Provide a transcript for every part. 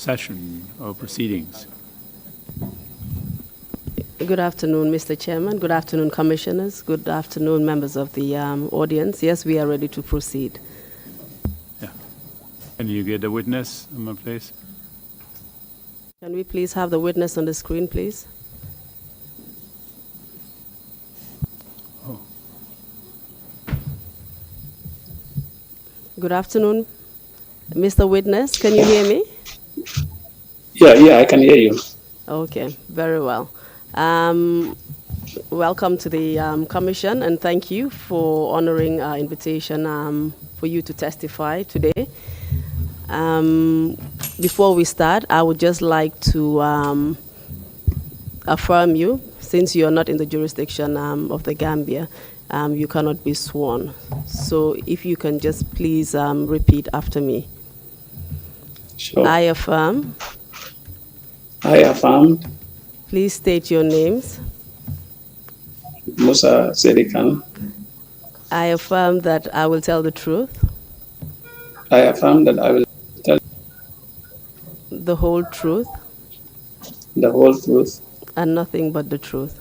session or proceedings. Good afternoon, Mr. Chairman. Good afternoon, commissioners. Good afternoon, members of the audience. Yes, we are ready to proceed. Yeah. Can you get the witness, please? Can we please have the witness on the screen, please? Oh. Good afternoon, Mr. Witness. Can you hear me? Yeah, I can hear you. Okay, very well. Welcome to the commission, and thank you for honoring our invitation for you to testify today. Before we start, I would just like to affirm you, since you are not in the jurisdiction of the Gambia, you cannot be sworn. So if you can just please repeat after me. Sure. I affirm. I affirm. Please state your names. Musa Saidykhan. I affirm that I will tell the truth. I affirm that I will tell the whole truth. The whole truth. And nothing but the truth.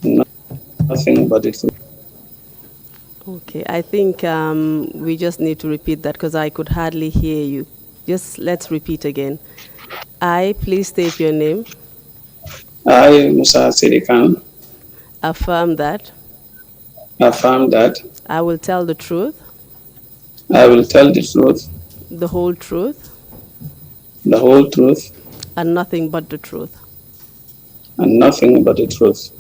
Nothing but the truth. Okay, I think we just need to repeat that because I could hardly hear you. Just let's repeat again. Please state your name. I, Musa Saidykhan. Affirm that. Affirm that. I will tell the truth. I will tell the truth. The whole truth. The whole truth. And nothing but the truth. And nothing but the truth.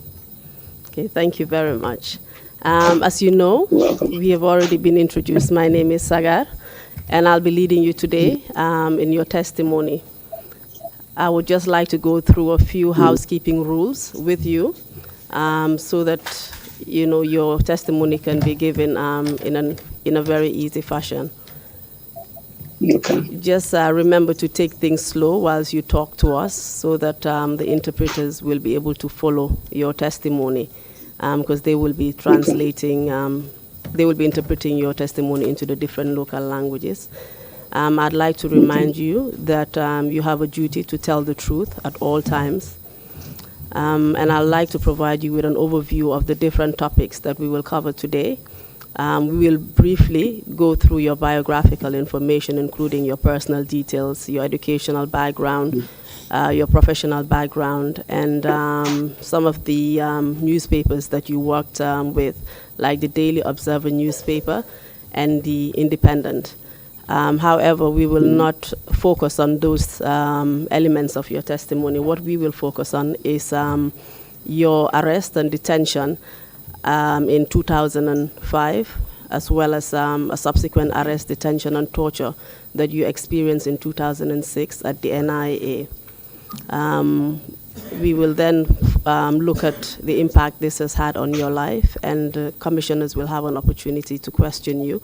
Okay, thank you very much. As you know, we have already been introduced. My name is Sagar, and I'll be leading you today in your testimony. I would just like to go through a few housekeeping rules with you so that your testimony can be given in a very easy fashion. Okay. Just remember to take things slow whilst you talk to us so that the interpreters will be able to follow your testimony because they will be translating, they will be interpreting your testimony into the different local languages. I'd like to remind you that you have a duty to tell the truth at all times. And I'd like to provide you with an overview of the different topics that we will cover today. We will briefly go through your biographical information, including your personal details, your educational background, your professional background, and some of the newspapers that you worked with, like the Daily Observer newspaper and the Independent. However, we will not focus on those elements of your testimony. What we will focus on is your arrest and detention in 2005, as well as a subsequent arrest, detention, and torture that you experienced in 2006 at the NIA. We will then look at the impact this has had on your life, and commissioners will have an opportunity to question you,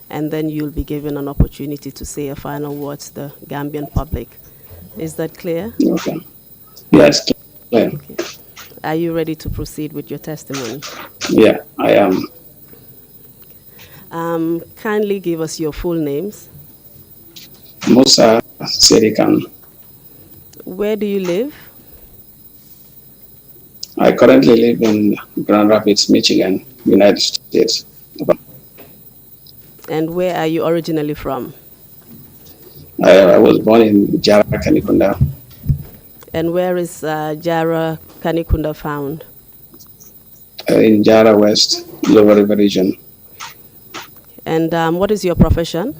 and then you'll be given an opportunity to say a final word to the Gambian public. Is that clear? Okay. Yes, clear. Okay. Are you ready to proceed with your testimony? Yeah, I am. Kindly give us your full names. Musa Saidykhan. Where do you live? I currently live in Grand Rapids, Michigan, United States. And where are you originally from? I was born in Jara, Kanikunda. And where is Jara Kanikunda found? In Jara West, Lower River region. And what is your profession?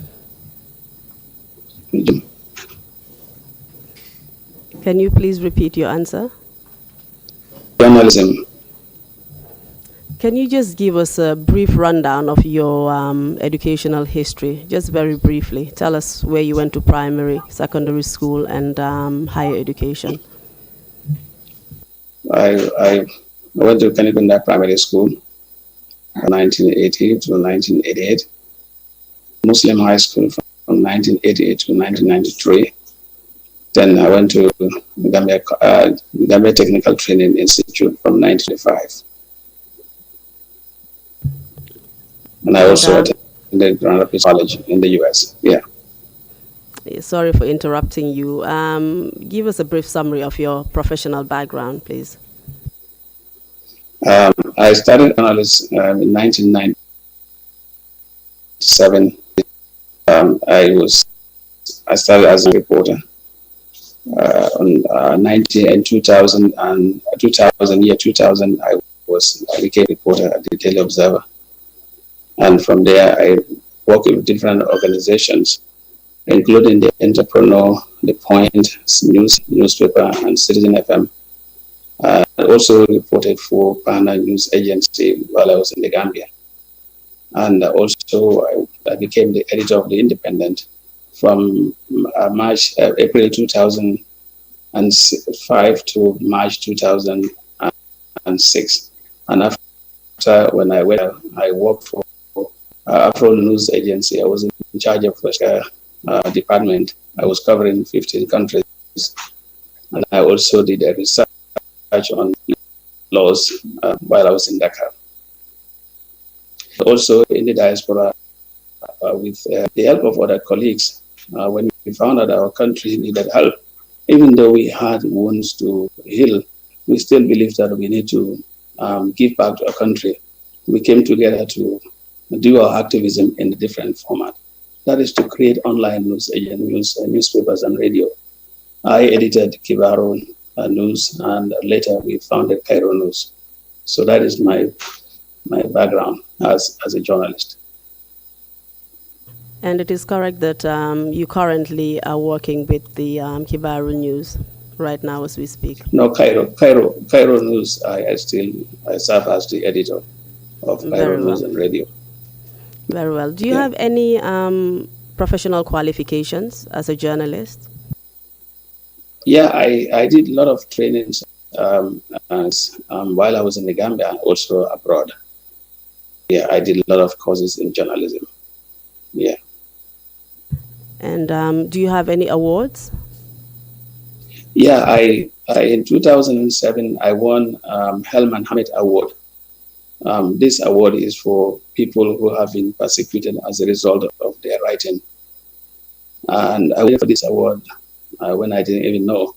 Can you please repeat your answer? Journalism. Can you just give us a brief rundown of your educational history, just very briefly? Tell us where you went to primary, secondary school, and higher education. I went to Kanikunda Primary School from 1980 to 1988, Muslim High School from 1988 to 1993. Then I went to Gambia Technical Training Institute from 1995. And I also attended Grand Rapids College in the US. Yeah. Sorry for interrupting you. Give us a brief summary of your professional background, please. I started journalism in 1997. I started as a reporter on 90 and 2000 and 2000 I became a reporter at the Daily Observer, and from there I worked with different organizations, including the Entrepreneur, the Point newspaper, and Citizen FM. I also reported for Partner News Agency while I was in the Gambia. And also I became the editor of The Independent from April 2005 to March 2006. And after, when I worked for Afro News Agency. I was in charge of the department. I was covering 15 countries. And I also did a research on laws while I was in Dakar. Also in the diaspora, with the help of other colleagues, when we found that our country needed help, even though we had wounds to heal, we still believed that we need to give back to our country. We came together to do our activism in a different format. That is to create online newspapers and radio. I edited Kibaro News, and later we founded Cairo News. So that is my background as a journalist. And it is correct that you currently are working with the Kibaru News right now as we speak? No, Cairo News. I serve as the editor of Cairo News and Radio. Very well. Do you have any professional qualifications as a journalist? Yeah, I did a lot of trainings while I was in the Gambia, also abroad. Yeah, I did a lot of courses in journalism. Yeah. And do you have any awards? Yeah, I in 2007 I won Helman Hamid Award. This award is for people who have been persecuted as a result of their writing. And I went for this award when I didn't even know.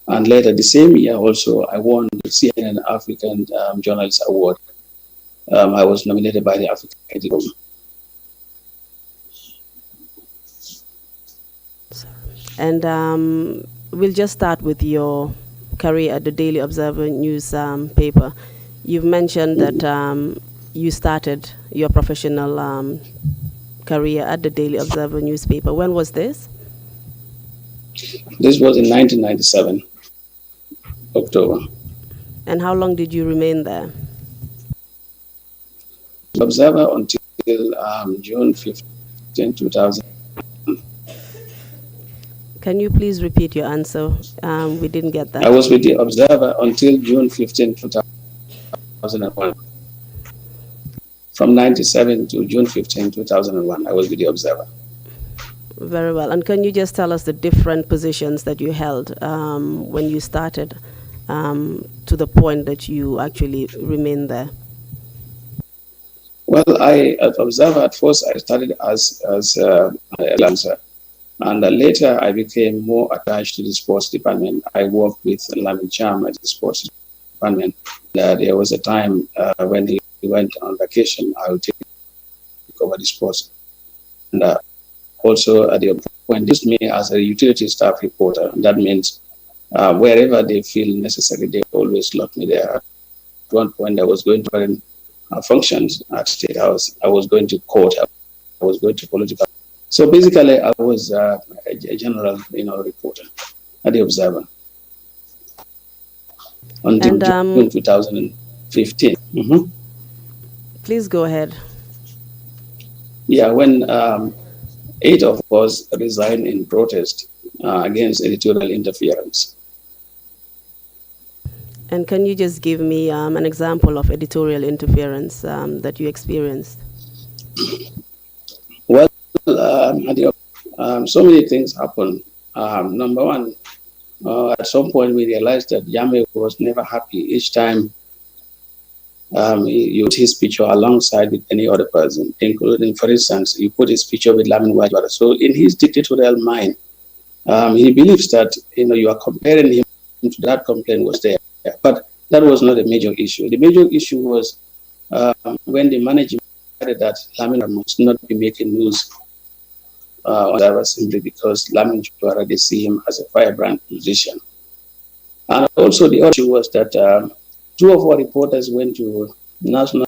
And later the same year also, I won the CNN African Journalist Award. I was nominated by the African Editor. And we'll just start with your career at the Daily Observer newspaper. You've mentioned that you started your professional career at the Daily Observer newspaper. When was this? This was in 1997, October. And how long did you remain there? Observer until June 15, 2000. Can you please repeat your answer? We didn't get that. I was with the Observer until June 15, 2001. From 97 to June 15, 2001, I was with the Observer. Very well. And can you just tell us the different positions that you held when you started to the point that you actually remained there? Well, at Observer, at first, I started as a freelancer. And later, I became more attached to the sports department. I worked with Lamin Cham at the sports department. There was a time when he went on vacation, I would take over the sports. And also, at the point, this me as a utility staff reporter. That means wherever they feel necessary, they always lock me there. At one point, I was going to functions at State House. I was going to court. I was going to political. So basically, I was a general, reporter at the Observer until June 2015. Mm-hmm. Please go ahead. Yeah, when 8 of us resigned in protest against editorial interference. And can you just give me an example of editorial interference that you experienced? Well, so many things happened. Number one, at some point we realized that Jammeh was never happy. Each time he put his picture alongside with any other person, including, for instance, you put his picture with Lamin Wajwara. So in his dictatorial mind, He believes that you are comparing him to that complaint was there, but that was not a major issue. The major issue was when the management decided that Lamin must not be making news simply because Lamin Juara, they see him as a firebrand musician. And also the other issue was that two of our reporters went to National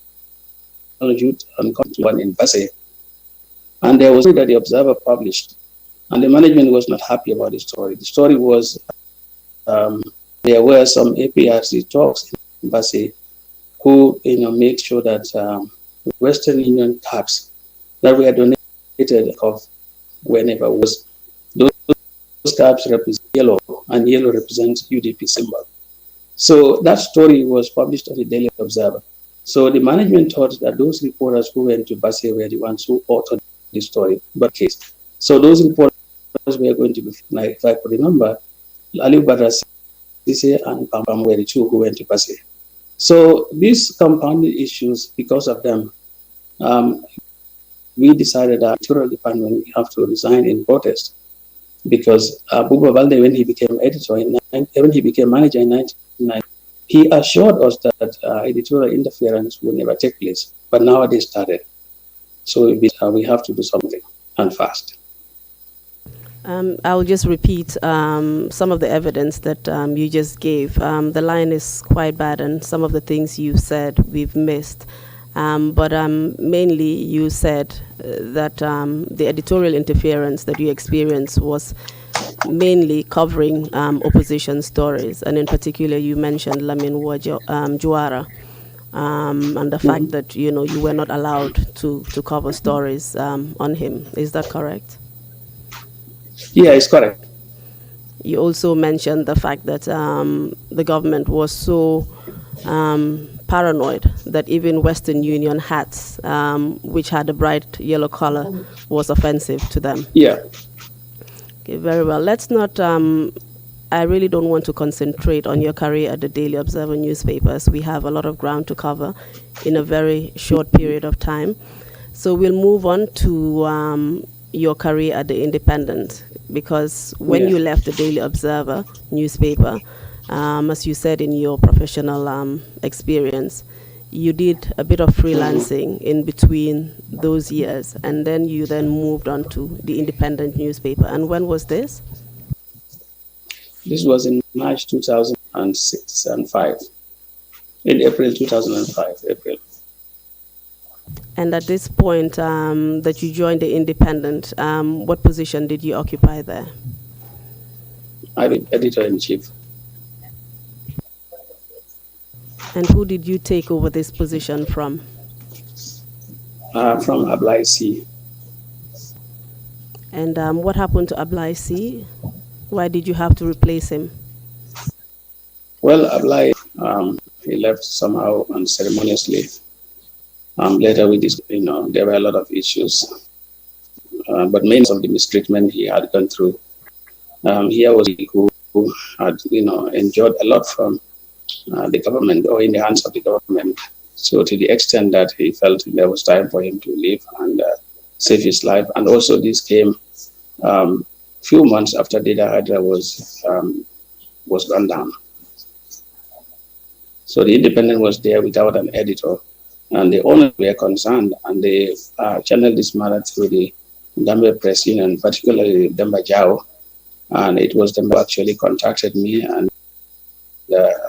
Youth and one in Basay, and there was that the Observer published, and the management was not happy about the story. The story was there were some APRC talks in Basay who made sure that Western Union caps that were donated of whenever was those caps represent yellow, and yellow represents UDP symbol. So that story was published on the Daily Observer. So the management thought that those reporters who went to Basay were the ones who authored the story, but case. So those reporters were going to be, like, if I could remember, Ali Badra Sise and Pam were the two who went to Basay. So these compounded issues, because of them, we decided that the editorial department we have to resign in protest, because Buba Balde, when he became editor, when he became manager in 1990, he assured us that editorial interference would never take place, but now it is started. So we have to do something, and fast. I'll just repeat some of the evidence that you just gave. The line is quite bad, and some of the things you said we've missed. But mainly you said that the editorial interference that you experienced was mainly covering opposition stories, and in particular you mentioned Lamin Juara, and the fact that you were not allowed to cover stories on him. Is that correct? Yeah, it's correct. You also mentioned the fact that the government was so paranoid that even Western Union hats, which had a bright yellow color, was offensive to them. Yeah. Okay, very well. Let's not, I really don't want to concentrate on your career at the Daily Observer newspapers. We have a lot of ground to cover in a very short period of time. So we'll move on to your career at the Independent, because when you left the Daily Observer newspaper, as you said in your professional experience, you did a bit of freelancing in between those years, and then you moved on to the Independent newspaper. And when was this? This was in March 2006 and 5. In April 2005, April. And at this point that you joined the Independent, what position did you occupy there? I'm editor-in-chief. And who did you take over this position from? From Ablai C. And what happened to Ablai C? Why did you have to replace him? Well, Ablai, he left somehow unceremoniously. Later, there were a lot of issues, but mainly of the mistreatment he had gone through. Here was he who had, enjoyed a lot from the government, or in the hands of the government. So to the extent that he felt there was time for him to leave and save his life. And also this came few months after Data Hydra was gone down. So the Independent was there without an editor, and the owners were concerned, and they channeled this matter through the Gambia Press Union, particularly Demba Jao. And it was them who actually contacted me and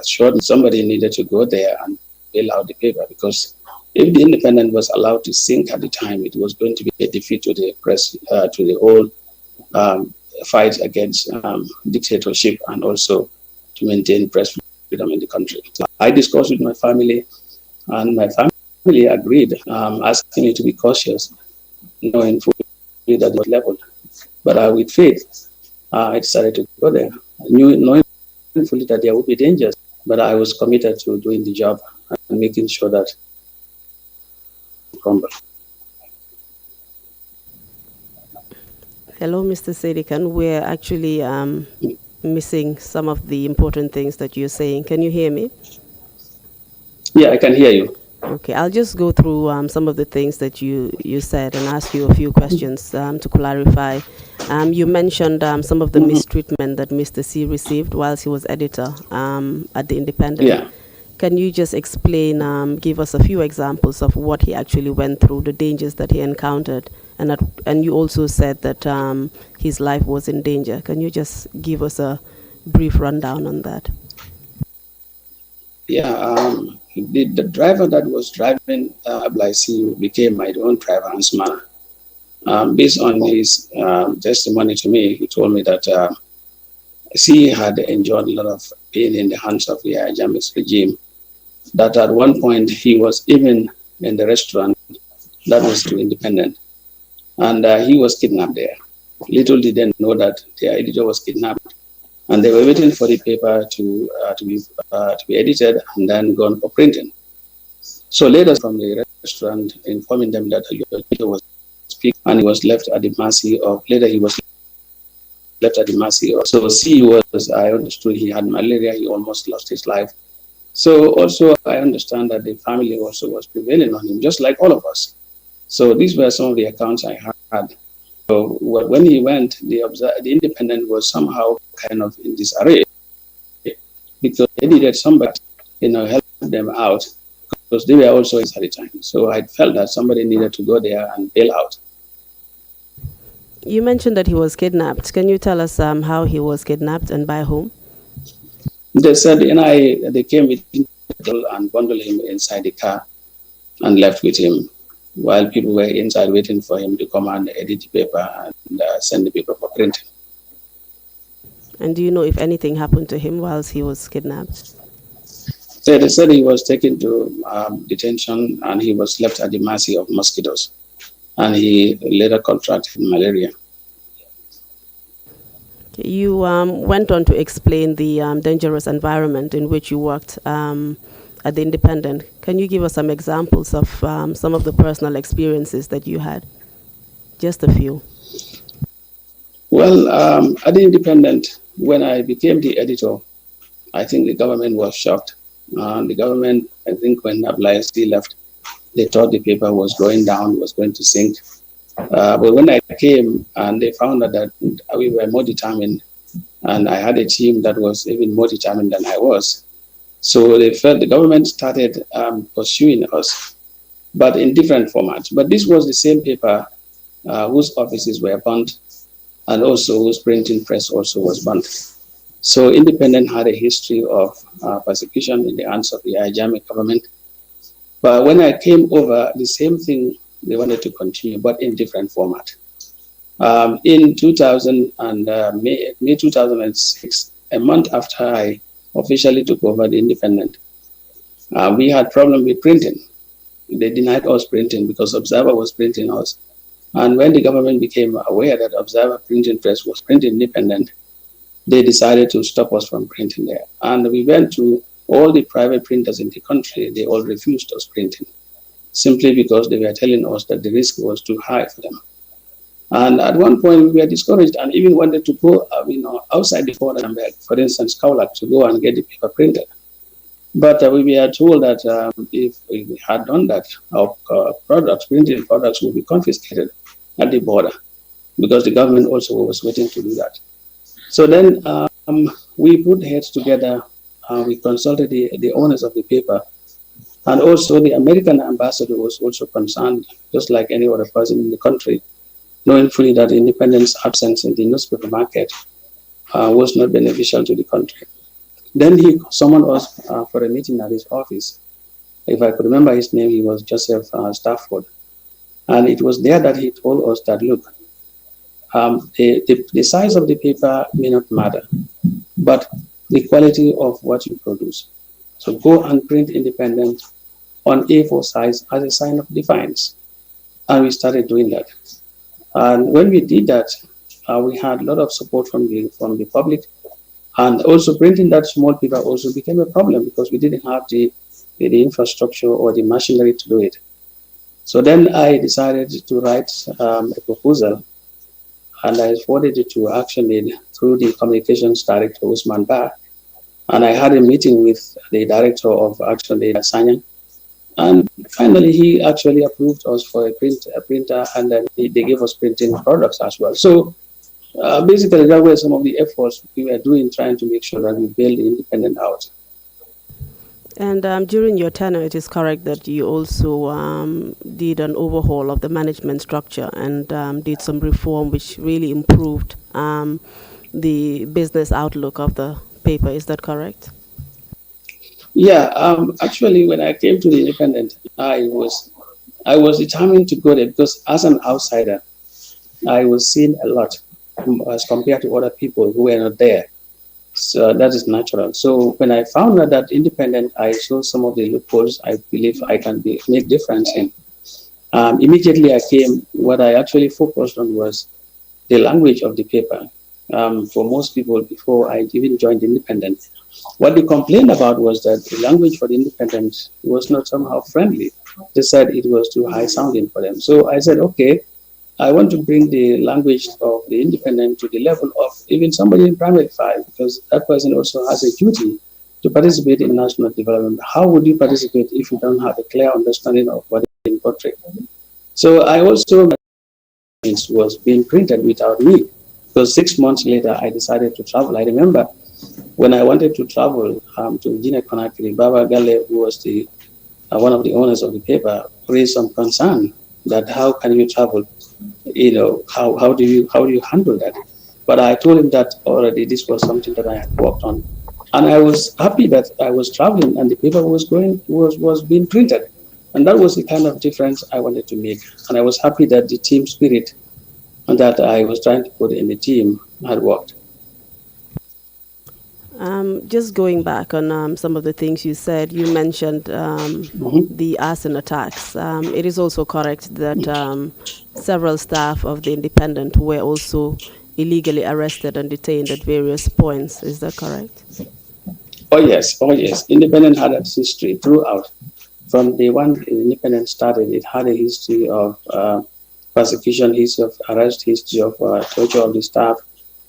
assured me somebody needed to go there and bail out the paper, because if the Independent was allowed to sink at the time, it was going to be a defeat to the press, to the whole fight against dictatorship, and also to maintain press freedom in the country. So I discussed with my family, and my family agreed, asking me to be cautious, knowing fully that it was leveled. But with faith, I decided to go there, knowing fully that there would be dangers, but I was committed to doing the job and making sure that it crumbled. Hello, Mr. Saidykhan. We're actually missing some of the important things that you're saying. Can you hear me? Yeah, I can hear you. Okay, I'll just go through some of the things that you said and ask you a few questions to clarify You mentioned some of the mistreatment that Mr. C received whilst he was editor at the Independent. Yeah. Can you just explain, give us a few examples of what he actually went through, the dangers that he encountered, and you also said that his life was in danger. Can you just give us a brief rundown on that? Yeah, the driver that was driving Ablaisi became my own driver, Ansman. Based on his testimony to me, he told me that he had enjoyed a lot of pain in the hands of Yahya Jammeh's regime. That at one point he was even in the restaurant that was too independent, and he was kidnapped there. Little did they know that the editor was kidnapped, and they were waiting for the paper to be edited and then gone for printing. So later from the restaurant informing them that the editor was speaking, and he was left at the mercy of. Later he was left at the mercy of. So he was. I understood he had malaria. He almost lost his life. So also I understand that the family also was prevailing on him, just like all of us. So these were some of the accounts I had. So when he went, the Independent was somehow kind of in disarray because they needed somebody, help them out because they were also in the time. So I felt that somebody needed to go there and bail out. You mentioned that he was kidnapped. Can you tell us how he was kidnapped and by whom? They said, they came with him and bundled him inside the car and left with him while people were inside waiting for him to come and edit the paper and send the paper for printing. And do you know if anything happened to him whilst he was kidnapped? So they said he was taken to detention and he was left at the mercy of mosquitoes. And he later contracted malaria. You went on to explain the dangerous environment in which you worked at the Independent. Can you give us some examples of some of the personal experiences that you had? Just a few. Well, at the Independent, when I became the editor, I think the government was shocked. The government, I think when Ablaisi left, they thought the paper was going down, was going to sink. But when I came and they found out that we were more determined, and I had a team that was even more determined than I was. So they felt the government started pursuing us, but in different formats. But this was the same paper whose offices were burnt, and also whose printing press also was burnt. So Independent had a history of persecution in the hands of the Yahya Jammeh government. But when I came over, the same thing they wanted to continue, but in different format. In 2000 and May 2006, a month after I officially took over the Independent, we had problem with printing. They denied us printing because Observer was printing us. And when the government became aware that Observer printing press was printing Independent, they decided to stop us from printing there. And we went to all the private printers in the country. They all refused us printing, simply because they were telling us that the risk was too high for them. And at one point, we were discouraged and even wanted to go outside the border, for instance, Kaulak, to go and get the paper printed. But we were told that if we had done that, our printed products would be confiscated at the border, because the government also was waiting to do that. So then we put heads together, we consulted the owners of the paper, and also the American ambassador was also concerned, just like any other person in the country, knowing fully that Independent's absence in the newspaper market was not beneficial to the country. Then he summoned us for a meeting at his office. If I could remember his name, he was Joseph Stafford. And it was there that he told us that, look, the size of the paper may not matter, but the quality of what you produce. So go and print Independent on A4 size as a sign of defiance. And we started doing that. And when we did that, we had a lot of support from the public. And also printing that small paper also became a problem because we didn't have the infrastructure or the machinery to do it. So then I decided to write a proposal, and I forwarded it to Action Aid through the communications director, Usman Ba. And I had a meeting with the director of Action Aid, Sanyang. And finally, he actually approved us for a printer, and then they gave us printing products as well. So Basically, that were some of the efforts we were doing, trying to make sure that we build the independent out. And during your tenure, it is correct that you also did an overhaul of the management structure and did some reform which really improved the business outlook of the paper. Is that correct? Yeah, actually, when I came to the independent, I was determined to go there because as an outsider, I was seeing a lot as compared to other people who were not there. So that is natural. So when I found out that independent, I saw some of the loopholes I believe I can make difference in. Immediately I came, what I actually focused on was the language of the paper. For most people, before I even joined independent, what they complained about was that the language for the independent was not somehow friendly. They said it was too high sounding for them. So I said, okay, I want to bring the language of the independent to the level of even somebody in primary five, because that person also has a duty to participate in national development. How would you participate if you don't have a clear understanding of what is being portrayed? So I also was being printed without me. So 6 months later, I decided to travel. I remember when I wanted to travel to Guinea Conakry, Baba Gale, who was the one of the owners of the paper, raised some concern that how can you travel? How do you handle that? But I told him that already this was something that I had worked on, and I was happy that I was traveling and the paper was being printed, and that was the kind of difference I wanted to make. And I was happy that the team spirit that I was trying to put in the team had worked. Just going back on some of the things you said, you mentioned Mhm. the arson attacks. It is also correct that several staff of the Independent were also illegally arrested and detained at various points. Is that correct? Oh yes. Independent had a history throughout. From the one Independent started, it had a history of persecution, history of arrest, history of torture of the staff.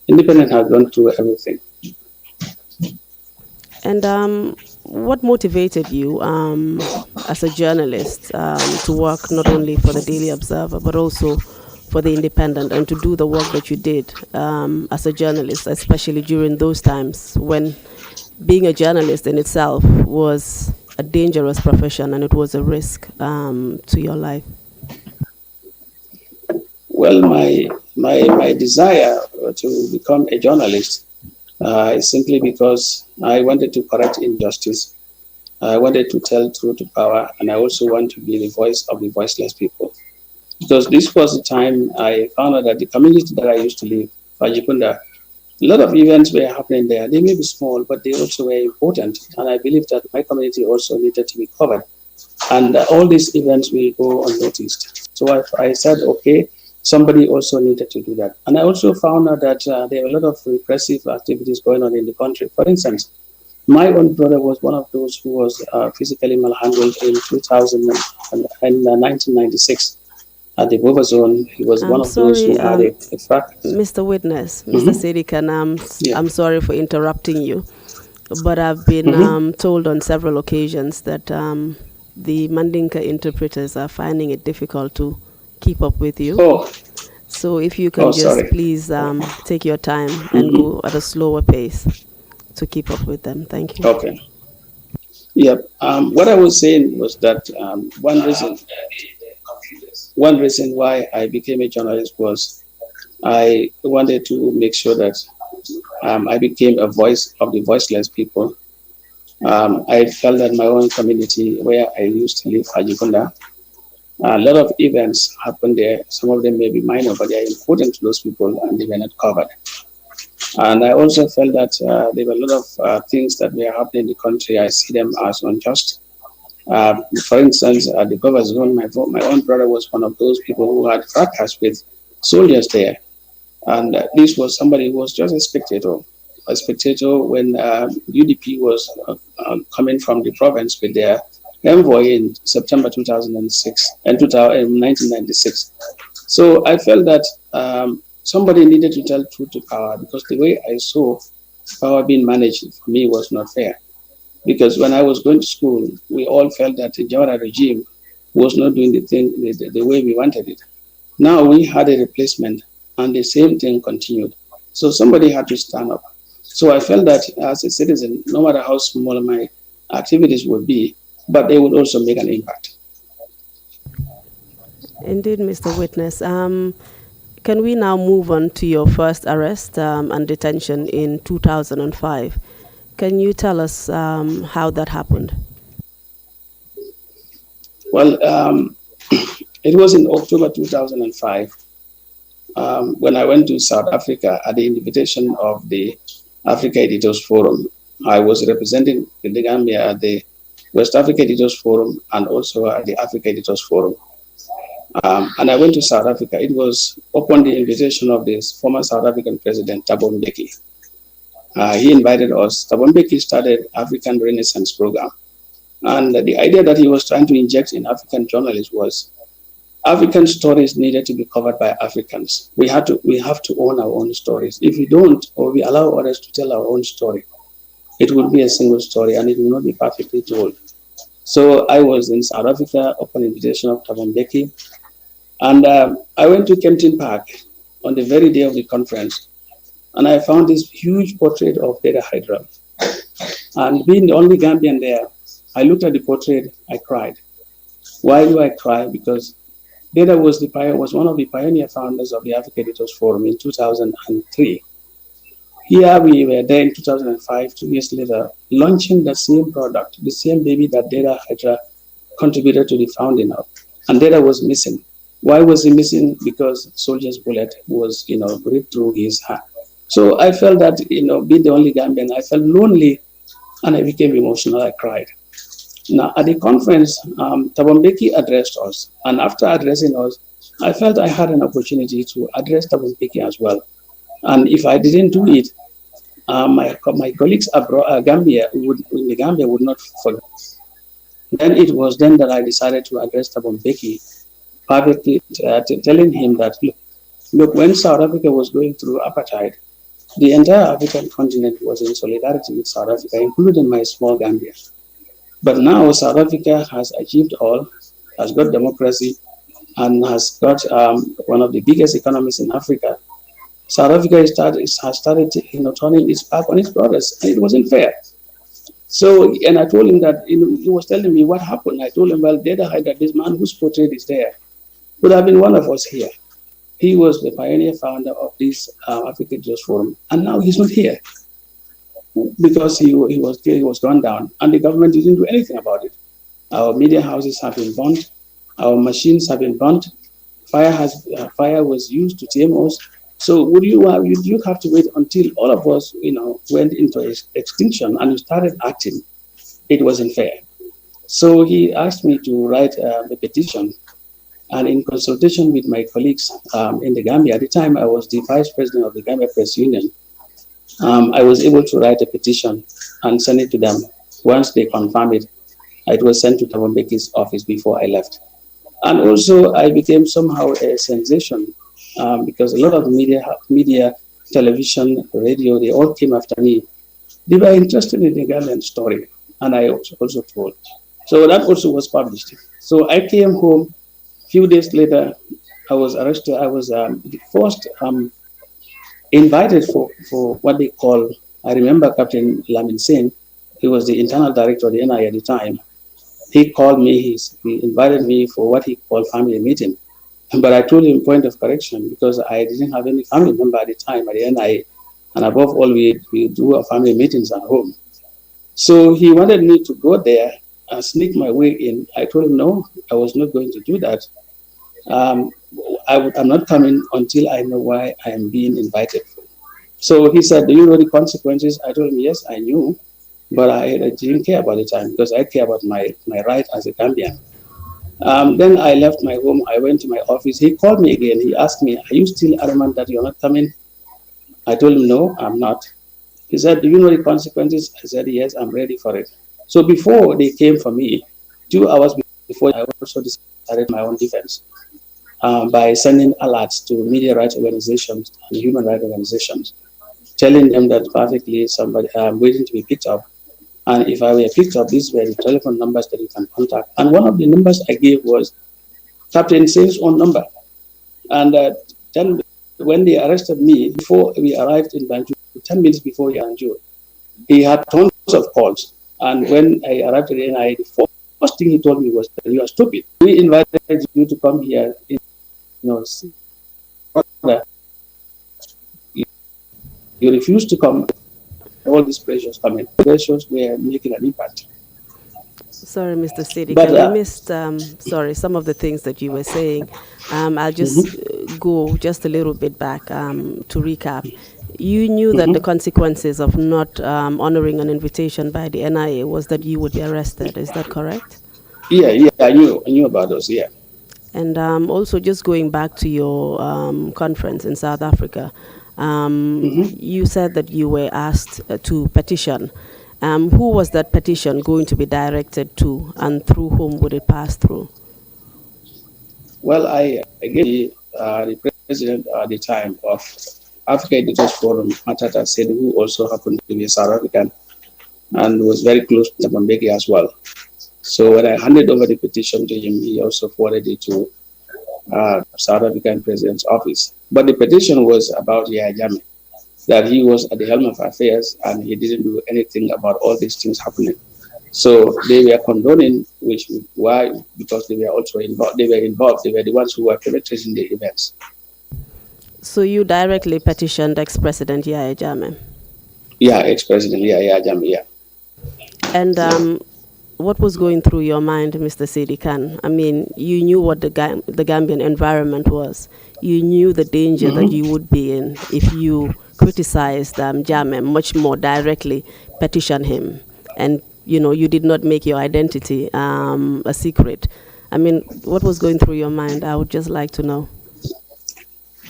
Independent had gone through everything. And what motivated you as a journalist to work not only for the Daily Observer but also for the Independent and to do the work that you did as a journalist, especially during those times when being a journalist in itself was a dangerous profession and it was a risk to your life? Well, my desire to become a journalist is simply because I wanted to correct injustice. I wanted to tell truth to power, and I also want to be the voice of the voiceless people. Because this was the time I found out that the community that I used to live, Fajikunda, a lot of events were happening there. They may be small, but they also were important. And I believe that my community also needed to be covered. And all these events will go unnoticed. So I said, okay, somebody also needed to do that. And I also found out that there were a lot of repressive activities going on in the country. For instance, my own brother was one of those who was physically malhandled in 2000 and 1996 at the Boba zone. He was one I'm of those sorry, who had a fracture. Mr. Witness, Mr. Mm-hmm. Saidykhan, Yeah. I'm sorry for interrupting you, but I've been Mm-hmm. told on several occasions that the Mandinka interpreters are finding it difficult to keep up with you. Oh, So if you oh, can just sorry. please take your time and Mm-hmm. go at a slower pace to keep up with them. Thank you. Okay. Yeah. What I was saying was that one reason why I became a journalist was I wanted to make sure that I became a voice of the voiceless people. I felt that my own community, where I used to live, Ajikunda, a lot of events happen there. Some of them may be minor, but they are important to those people, and they were not covered. And I also felt that there were a lot of things that were happening in the country. I see them as unjust. For instance, at the Governor Zone, my own brother was one of those people who had fracas with soldiers there. And this was somebody who was just a spectator when UDP was coming from the province with their envoy in September 2006 and 1996. So I felt that somebody needed to tell truth to power because the way I saw power being managed for me was not fair. Because when I was going to school, we all felt that the Jawara regime was not doing the thing the way we wanted it. Now we had a replacement, and the same thing continued. So somebody had to stand up. So I felt that as a citizen, no matter how small my activities would be, but they would also make an impact. Indeed, Mr. Witness. Can we now move on to your first arrest and detention in 2005? Can you tell us how that happened? Well, it was in October 2005 when I went to South Africa at the invitation of the Africa Editors Forum. I was representing the Gambia at the West Africa Editors Forum and also at the Africa Editors Forum. And I went to South Africa. It was upon the invitation of this former South African President, Thabo Mbeki. He invited us. Thabo Mbeki started African Renaissance program. And the idea that he was trying to inject in African journalists was African stories needed to be covered by Africans. We have to own our own stories. If we don't, or we allow others to tell our own story, it will be a single story and it will not be perfectly told. So I was in South Africa upon invitation of Thabo Mbeki. And I went to Kempton Park on the very day of the conference, and I found this huge portrait of Deda Hydra. And being the only Gambian there, I looked at the portrait, I cried. Why do I cry? Because Deda was one of the pioneer founders of the Africa Editors Forum in 2003. Here we were there in 2005, 2 years later, launching the same product, the same baby that Deda Hydra contributed to the founding of. And Deda was missing. Why was he missing? Because soldier's bullet was, ripped through his hand. So I felt that, being the only Gambian, I felt lonely and I became emotional. I cried. Now, at the conference, Thabo Mbeki addressed us. And after addressing us, I felt I had an opportunity to address Thabo Mbeki as well. And if I didn't do it, my colleagues abroad, in the Gambia would not forget. Then it was then that I decided to address Thabo Mbeki privately, telling him that, look, when South Africa was going through apartheid, the entire African continent was in solidarity with South Africa, including my small Gambia. But now South Africa has achieved all, has got democracy, and has got one of the biggest economies in Africa. South Africa has started turning its back on its brothers, and it wasn't fair. So, and I told him that, he was telling me what happened. I told him, well, Deda Hydra, this man whose portrait is there, would have been one of us here. He was the pioneer founder of this African Editors Forum, and now he's not here because he was gone down, and the government didn't do anything about it. Our media houses have been burnt, our machines have been burnt, fire was used to tame us. So would you have to wait until all of us, went into extinction and we started acting? It wasn't fair. So he asked me to write a petition. And in consultation with my colleagues in the Gambia, at the time I was the vice president of the Gambia Press Union, I was able to write a petition and send it to them. Once they confirmed it, it was sent to Thabo Mbeki's office before I left. And also I became somehow a sensation because a lot of media, television, radio, they all came after me. They were interested in the Gambian story, and I also told. So that also was published. So I came home. Few days later, I was arrested. I was first invited for what they call, I remember Captain Lamin Singh, he was the internal director of the NI at the time. He called me, he invited me for what he called family meeting. But I told him, point of correction, because I didn't have any family member at the time at the NIA. And above all, we do our family meetings at home. So he wanted me to go there and sneak my way in. I told him, no, I was not going to do that. I'm not coming until I know why I am being invited. So he said, do you know the consequences? I told him, yes, I knew, but I didn't care about the time because I care about my right as a Gambian. Then I left my home. I went to my office. He called me again. He asked me, are you still adamant that you're not coming? I told him, no, I'm not. He said, do you know the consequences? I said, yes, I'm ready for it. So before they came for me, 2 hours before, I also decided my own defense by sending alerts to media rights organizations and human rights organizations, telling them that perfectly I'm waiting to be picked up. And if I were picked up, these were the telephone numbers that you can contact. And one of the numbers I gave was Captain Singh's own number. And then when they arrested me, before we arrived in Banjul, 10 minutes before Banjul, he had tons of calls. And when I arrived at the NIA, the first thing he told me was that you are stupid. We invited you to come here, you refused to come. All these pressures coming. Pressures were making an impact. Sorry, Mr. Saidykhan, But we missed, some of the things that you were saying. I'll just go just a little bit back to recap. You knew that the consequences of not honoring an invitation by the NIA was that you would be arrested. Is that correct? yeah, I knew about those. Yeah. And also, just going back to your conference in South Africa, you said that you were asked to petition. Who was that petition going to be directed to, and through whom would it pass through? Well, I gave the president at the time of Africa Editors Forum, Matata said, who also happened to be a South African and was very close to Mbeki as well. So when I handed over the petition to him, he also forwarded it to South African president's office. But the petition was about Yahya Jammeh, that he was at the helm of affairs and he didn't do anything about all these things happening. So they were condoning, why? Because they were also involved. They were involved. They were the ones who were perpetrating the events. So you directly petitioned ex-President Yahya Jammeh? Yeah, ex-President Yahya Jammeh, yeah. And what was going through your mind, Mr. Saidykhan? I mean, you knew what the Gambian environment was. You knew the danger that you would be in if you criticized Jammeh much more directly, petition him, and you did not make your identity a secret. I mean, what was going through your mind? I would just like to know.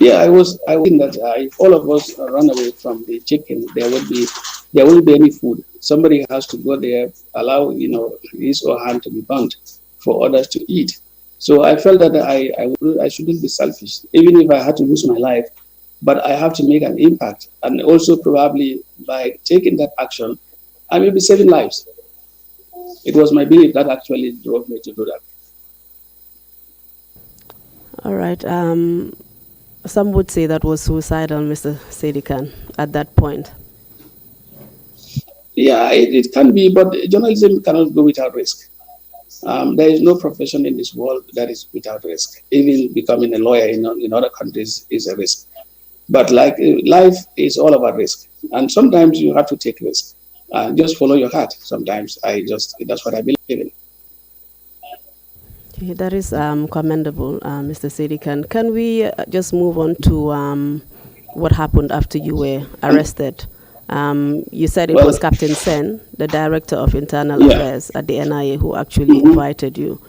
Yeah, I was thinking that if all of us run away from the chicken, there won't be any food. Somebody has to go there, allow his or her hand to be burnt for others to eat. So I felt that I shouldn't be selfish, even if I had to lose my life, but I have to make an impact. And also probably by taking that action, I may be saving lives. It was my belief that actually drove me to do that. All right. Some would say that was suicidal, Mr. Saidykhan, at that point. Yeah, it can be, but journalism cannot go without risk. There is no profession in this world that is without risk. Even becoming a lawyer in other countries is a risk. But like life is all about risk. And sometimes you have to take risk. Just follow your heart. Sometimes that's what I believe in. Okay, that is commendable, Mr. Saidykhan. Can we just move on to what happened after you were arrested? You said it was Captain Sen, the Director of Internal Affairs at the NIA, who actually invited you.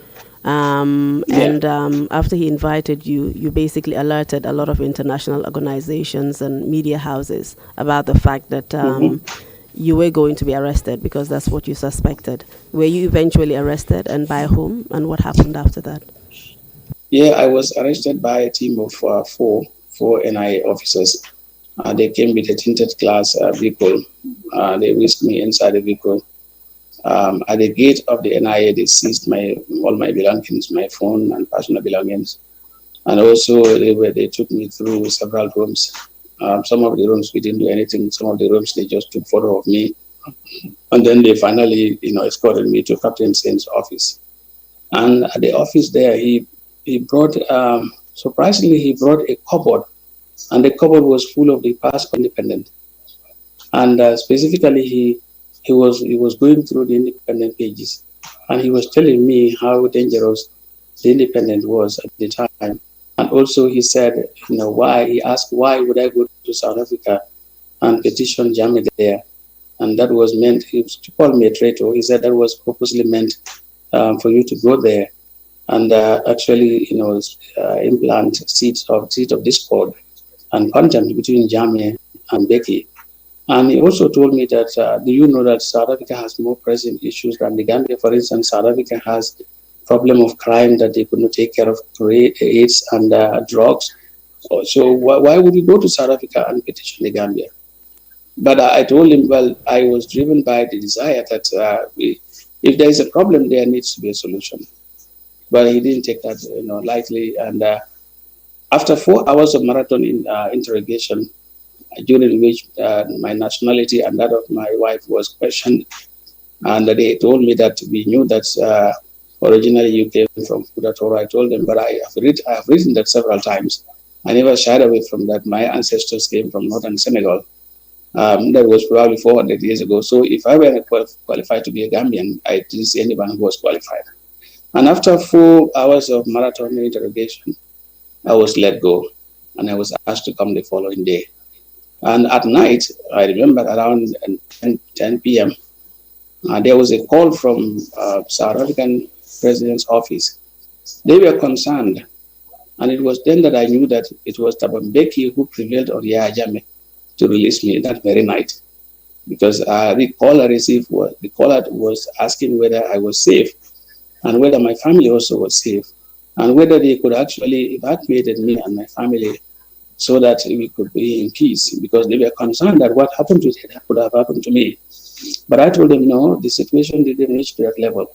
And after he invited you, you basically alerted a lot of international organizations and media houses about the fact that you were going to be arrested, because that's what you suspected. Were you eventually arrested, and by whom, and what happened after that? Yeah, I was arrested by a team of four NIA officers. They came with a tinted glass vehicle. They whisked me inside the vehicle. At the gate of the NIA, they seized all my belongings, my phone and personal belongings. And also they took me through several rooms. Some of the rooms we didn't do anything. Some of the rooms they just took photo of me. And then they finally, escorted me to Captain Sen's office. And at the office there, he brought, surprisingly, he brought a cupboard. And the cupboard was full of the past independent. And specifically, he was going through the independent pages. And he was telling me how dangerous the independent was at the time. And also he said, he asked, why would I go to South Africa and petition Jammeh there? And that was meant, he called me a traitor. He said that was purposely meant for you to go there and actually, implant seeds of discord and contempt between Jammeh and Mbeki. And he also told me that, do you know that South Africa has more pressing issues than the Gambia? For instance, South Africa has problem of crime that they could not take care of, AIDS and drugs. So why would you go to South Africa and petition the Gambia? But I told him, well, I was driven by the desire that if there is a problem, there needs to be a solution. But he didn't take that lightly. And After 4 hours of marathon interrogation, during which my nationality and that of my wife was questioned, and they told me that we knew that originally you came from Kudatoro. I told them, but I have written that several times. I never shied away from that. My ancestors came from northern Senegal. That was probably 400 years ago. So if I were qualified to be a Gambian, I didn't see anyone who was qualified. And after 4 hours of marathon interrogation, I was let go, and I was asked to come the following day. And at night, I remember around 10 p.m., there was a call from South African President's office. They were concerned, and it was then that I knew that it was Tabambeki who prevailed on Yahya Jammeh to release me that very night, because the call I received the caller was asking whether I was safe and whether my family also was safe, and whether they could actually evacuate me and my family so that we could be in peace, because they were concerned that what happened to them could have happened to me. But I told them, no, the situation didn't reach to that level.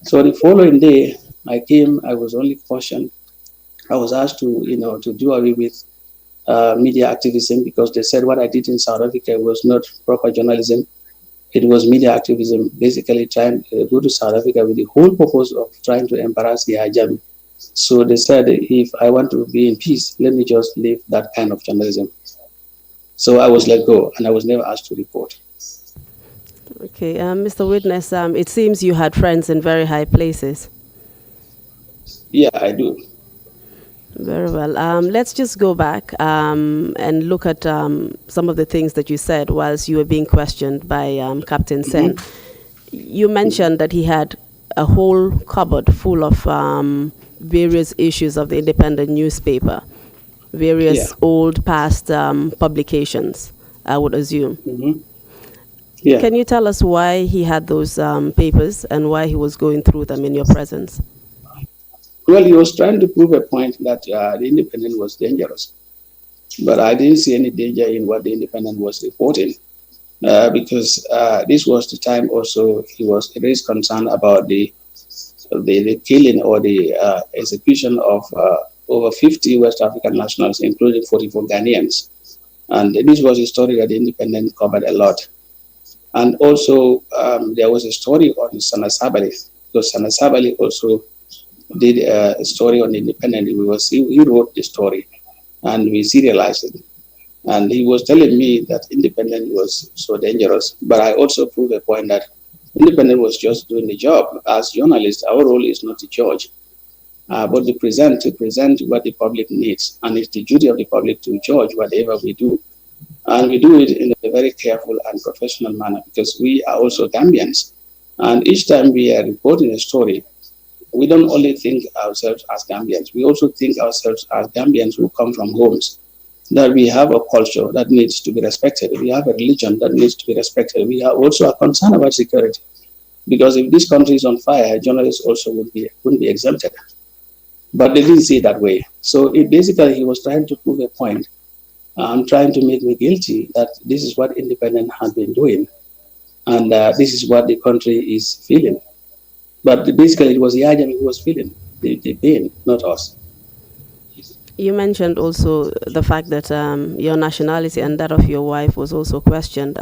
So the following day, I came, I was only cautioned. I was asked to do away with media activism, because they said what I did in South Africa was not proper journalism. It was media activism, basically trying to go to South Africa with the whole purpose of trying to embarrass Yahya Jammeh. So they said, if I want to be in peace, let me just leave that kind of journalism. So I was let go, and I was never asked to report. Okay, Mr. Witness, it seems you had friends in very high places. Yeah, I do. Very well. Let's just go back and look at some of the things that you said whilst you were being questioned by Captain Sen. You mentioned that he had a whole cupboard full of various issues of the independent newspaper, various old past publications, I would assume. Yeah. Can you tell us why he had those papers and why he was going through them in your presence? Well, he was trying to prove a point that the Independent was dangerous. But I didn't see any danger in what the Independent was reporting, because this was the time also he raised concern about the killing or the execution of over 50 West African nationals, including 44 Ghanaians. And this was a story that the Independent covered a lot. And also, there was a story on Sana Sabali, because Sana Sabali also did a story on the Independent. He wrote the story, and we serialized it. And he was telling me that Independent was so dangerous. But I also proved a point that Independent was just doing the job. As journalists, our role is not to judge, but to present what the public needs. And it's the duty of the public to judge whatever we do. And we do it in a very careful and professional manner, because we are also Gambians. And each time we are reporting a story, we don't only think ourselves as Gambians, we also think ourselves as Gambians who come from homes, that we have a culture that needs to be respected. We have a religion that needs to be respected. We are also concerned about security, because if this country is on fire, journalists also wouldn't be exempted. But they didn't see it that way. So basically, he was trying to prove a point, trying to make me guilty that this is what Independent has been doing, and this is what the country is feeling. But basically, it was Yahya Jammeh who was feeling the pain, not us. You mentioned also the fact that your nationality and that of your wife was also questioned.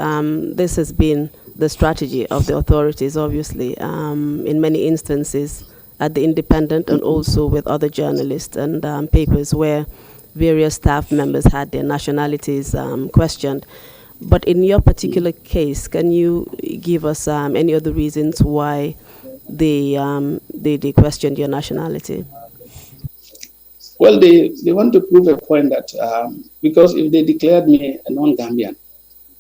This has been the strategy of the authorities, obviously, in many instances at the Independent and also with other journalists and papers where various staff members had their nationalities questioned. But in your particular case, can you give us any other reasons why they questioned your nationality? Well, they want to prove a point that because if they declared me a non-Gambian,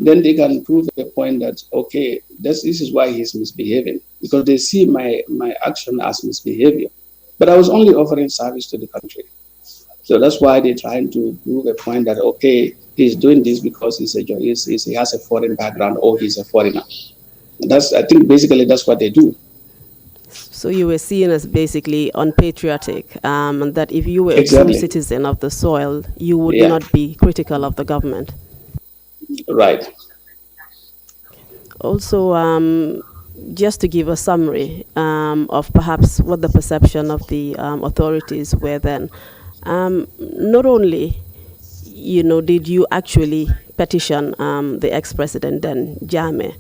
then they can prove a point that, okay, this is why he's misbehaving, because they see my action as misbehavior. But I was only offering service to the country. So that's why they're trying to prove a point that, okay, he's doing this because he has a foreign background or he's a foreigner. I think basically that's what they do. So you were seen as basically unpatriotic, and that if you were a true citizen of the soil, you would not be critical of the government. Right. Also, just to give a summary of perhaps what the perception of the authorities were then, Not only, did you actually petition the ex-president then, Jammeh,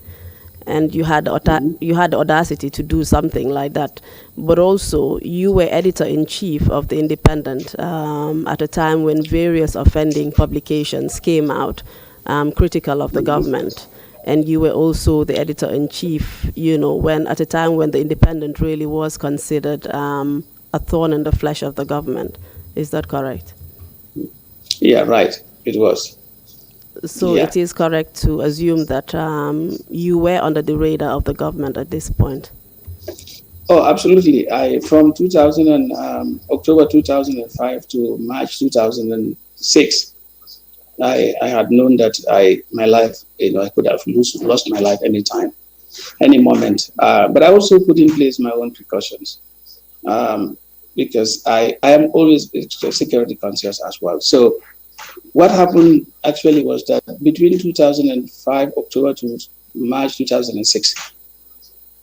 and you had the audacity to do something like that, but also you were editor-in-chief of the Independent at a time when various offending publications came out critical of the government, and you were also the editor-in-chief, when at a time when the Independent really was considered a thorn in the flesh of the government. Is that correct? Yeah, right. It was. So Yeah. it is correct to assume that you were under the radar of the government at this point. Oh, absolutely. From October 2005 to March 2006, I had known that my life, I could have lost my life anytime, any moment. But I also put in place my own precautions because I am always security conscious as well. So what happened actually was that between 2005 October to March 2006,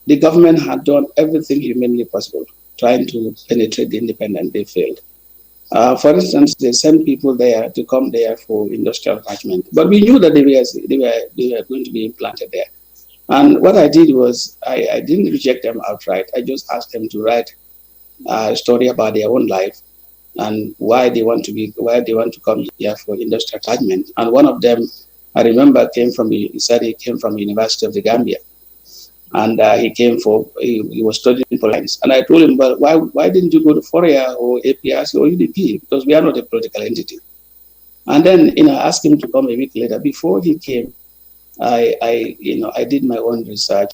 the government had done everything humanly possible trying to penetrate the independent. They failed. For instance, they sent people there to come there for industrial attachment, but we knew that they were going to be implanted there. And what I did was I didn't reject them outright. I just asked them to write a story about their own life and why they want to come here for industrial attachment. And one of them, I remember, he said he came from the University of the Gambia, and he was studying politics. And I told him, well, why didn't you go to Foria or APRC or UDP? Because we are not a political entity. And then, I asked him to come a week later. Before he came, I did my own research.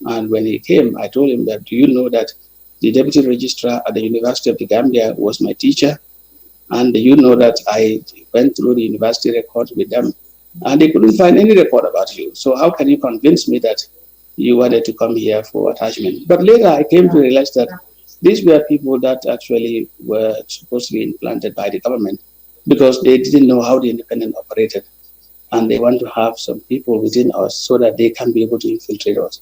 And when he came, I told him that, do you know that the deputy registrar at the University of the Gambia was my teacher? And you know that I went through the university records with them, and they couldn't find any record about you. So how can you convince me that you wanted to come here for attachment? But later I came to realize that these were people that actually were supposed to be implanted by the government because they didn't know how the independent operated. And they want to have some people within us so that they can be able to infiltrate us.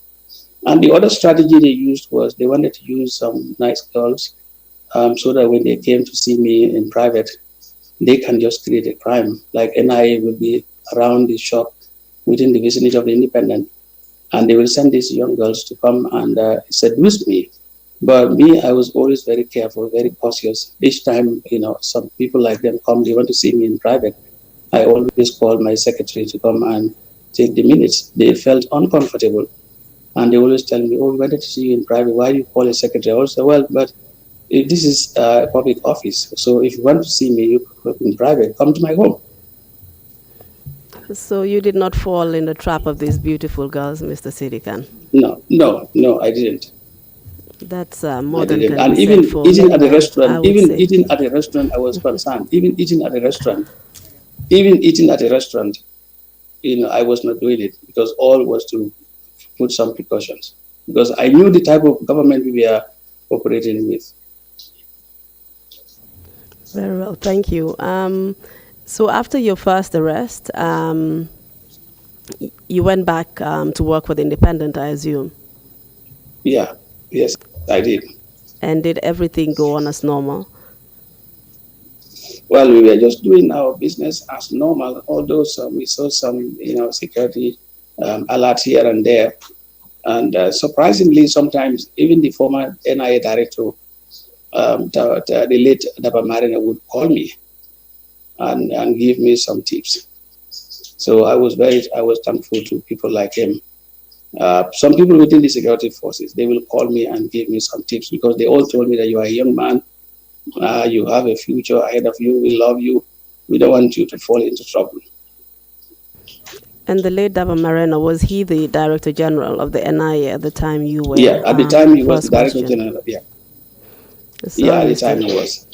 And the other strategy they used was they wanted to use some nice girls so that when they came to see me in private, they can just create a crime. Like NIA will be around the shop within the vicinity of the independent, and they will send these young girls to come and seduce me. But me, I was always very careful, very cautious. Each time, some people like them come, they want to see me in private. I always call my secretary to come and take the minutes. They felt uncomfortable. And they always tell me, oh, we wanted to see you in private. Why do you call a secretary? I also, well, but if this is a public office, so if you want to see me in private, come to my home. So you did not fall in the trap of these beautiful girls, Mr. Saidykhan? No, I didn't. That's I more than didn't. can And be said even for eating many at the men, I restaurant, would say. I was concerned. Even eating at a restaurant, I was not doing it because all was to put some precautions because I knew the type of government we were operating with. Very well, thank you. So after your first arrest, you went back to work for the Independent, I assume. Yeah, yes, I did. And did everything go on as normal? Well, we were just doing our business as normal, although we saw some, security alerts here and there. And surprisingly, sometimes even the former NIA director, the late Daba Marina, would call me and give me some tips. So I was thankful to people like him. Some people within the security forces, they will call me and give me some tips because they all told me that you are a young man, you have a future ahead of you, we love you, we don't want you to fall into trouble. And the late Daba Marena, was he the Director General of the NIA at the time you were? Yeah, at the time he was the Director questioned? General. Yeah. Sorry, Yeah, at the Mr. time he was.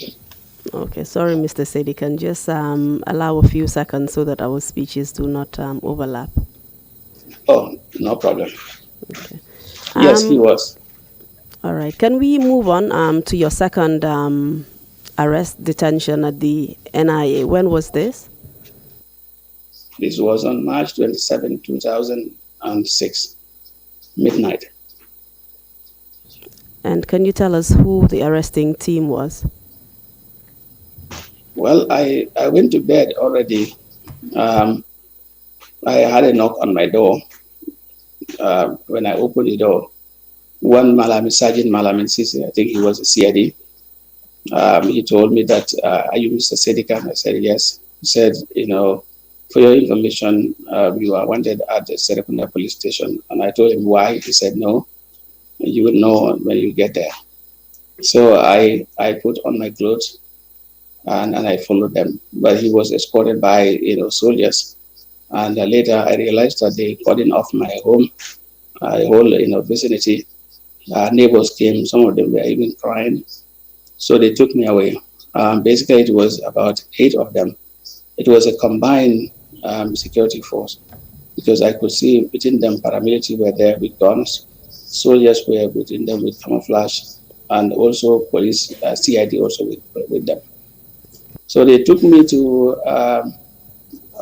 Okay, sorry, Mr. Saidykhan. Just allow a few seconds so that our speeches do not overlap. Oh, no problem. Okay. Yes, he was. All right. Can we move on to your second arrest detention at the NIA? When was this? This was on March 27, 2006, midnight. And can you tell us who the arresting team was? Well, I went to bed already. Um, I had a knock on my door. When I opened the door, one Sergeant Malamin Sisi, I think he was a CID, he told me that, are you Mr. Saidykhan? I said, yes. He said, for your information, you are wanted at the Serekunda police station. And I told him why. He said, no, you will know when you get there. So I put on my clothes and I followed them. But he was escorted by, soldiers. And later I realized that they cordoned off my home, the whole, vicinity. Neighbors came, some of them were even crying. So they took me away. Basically, it was about 8 of them. It was a combined security force because I could see within them paramilitary were there with guns, soldiers were within them with camouflage, and also police, CID also with them. So they took me to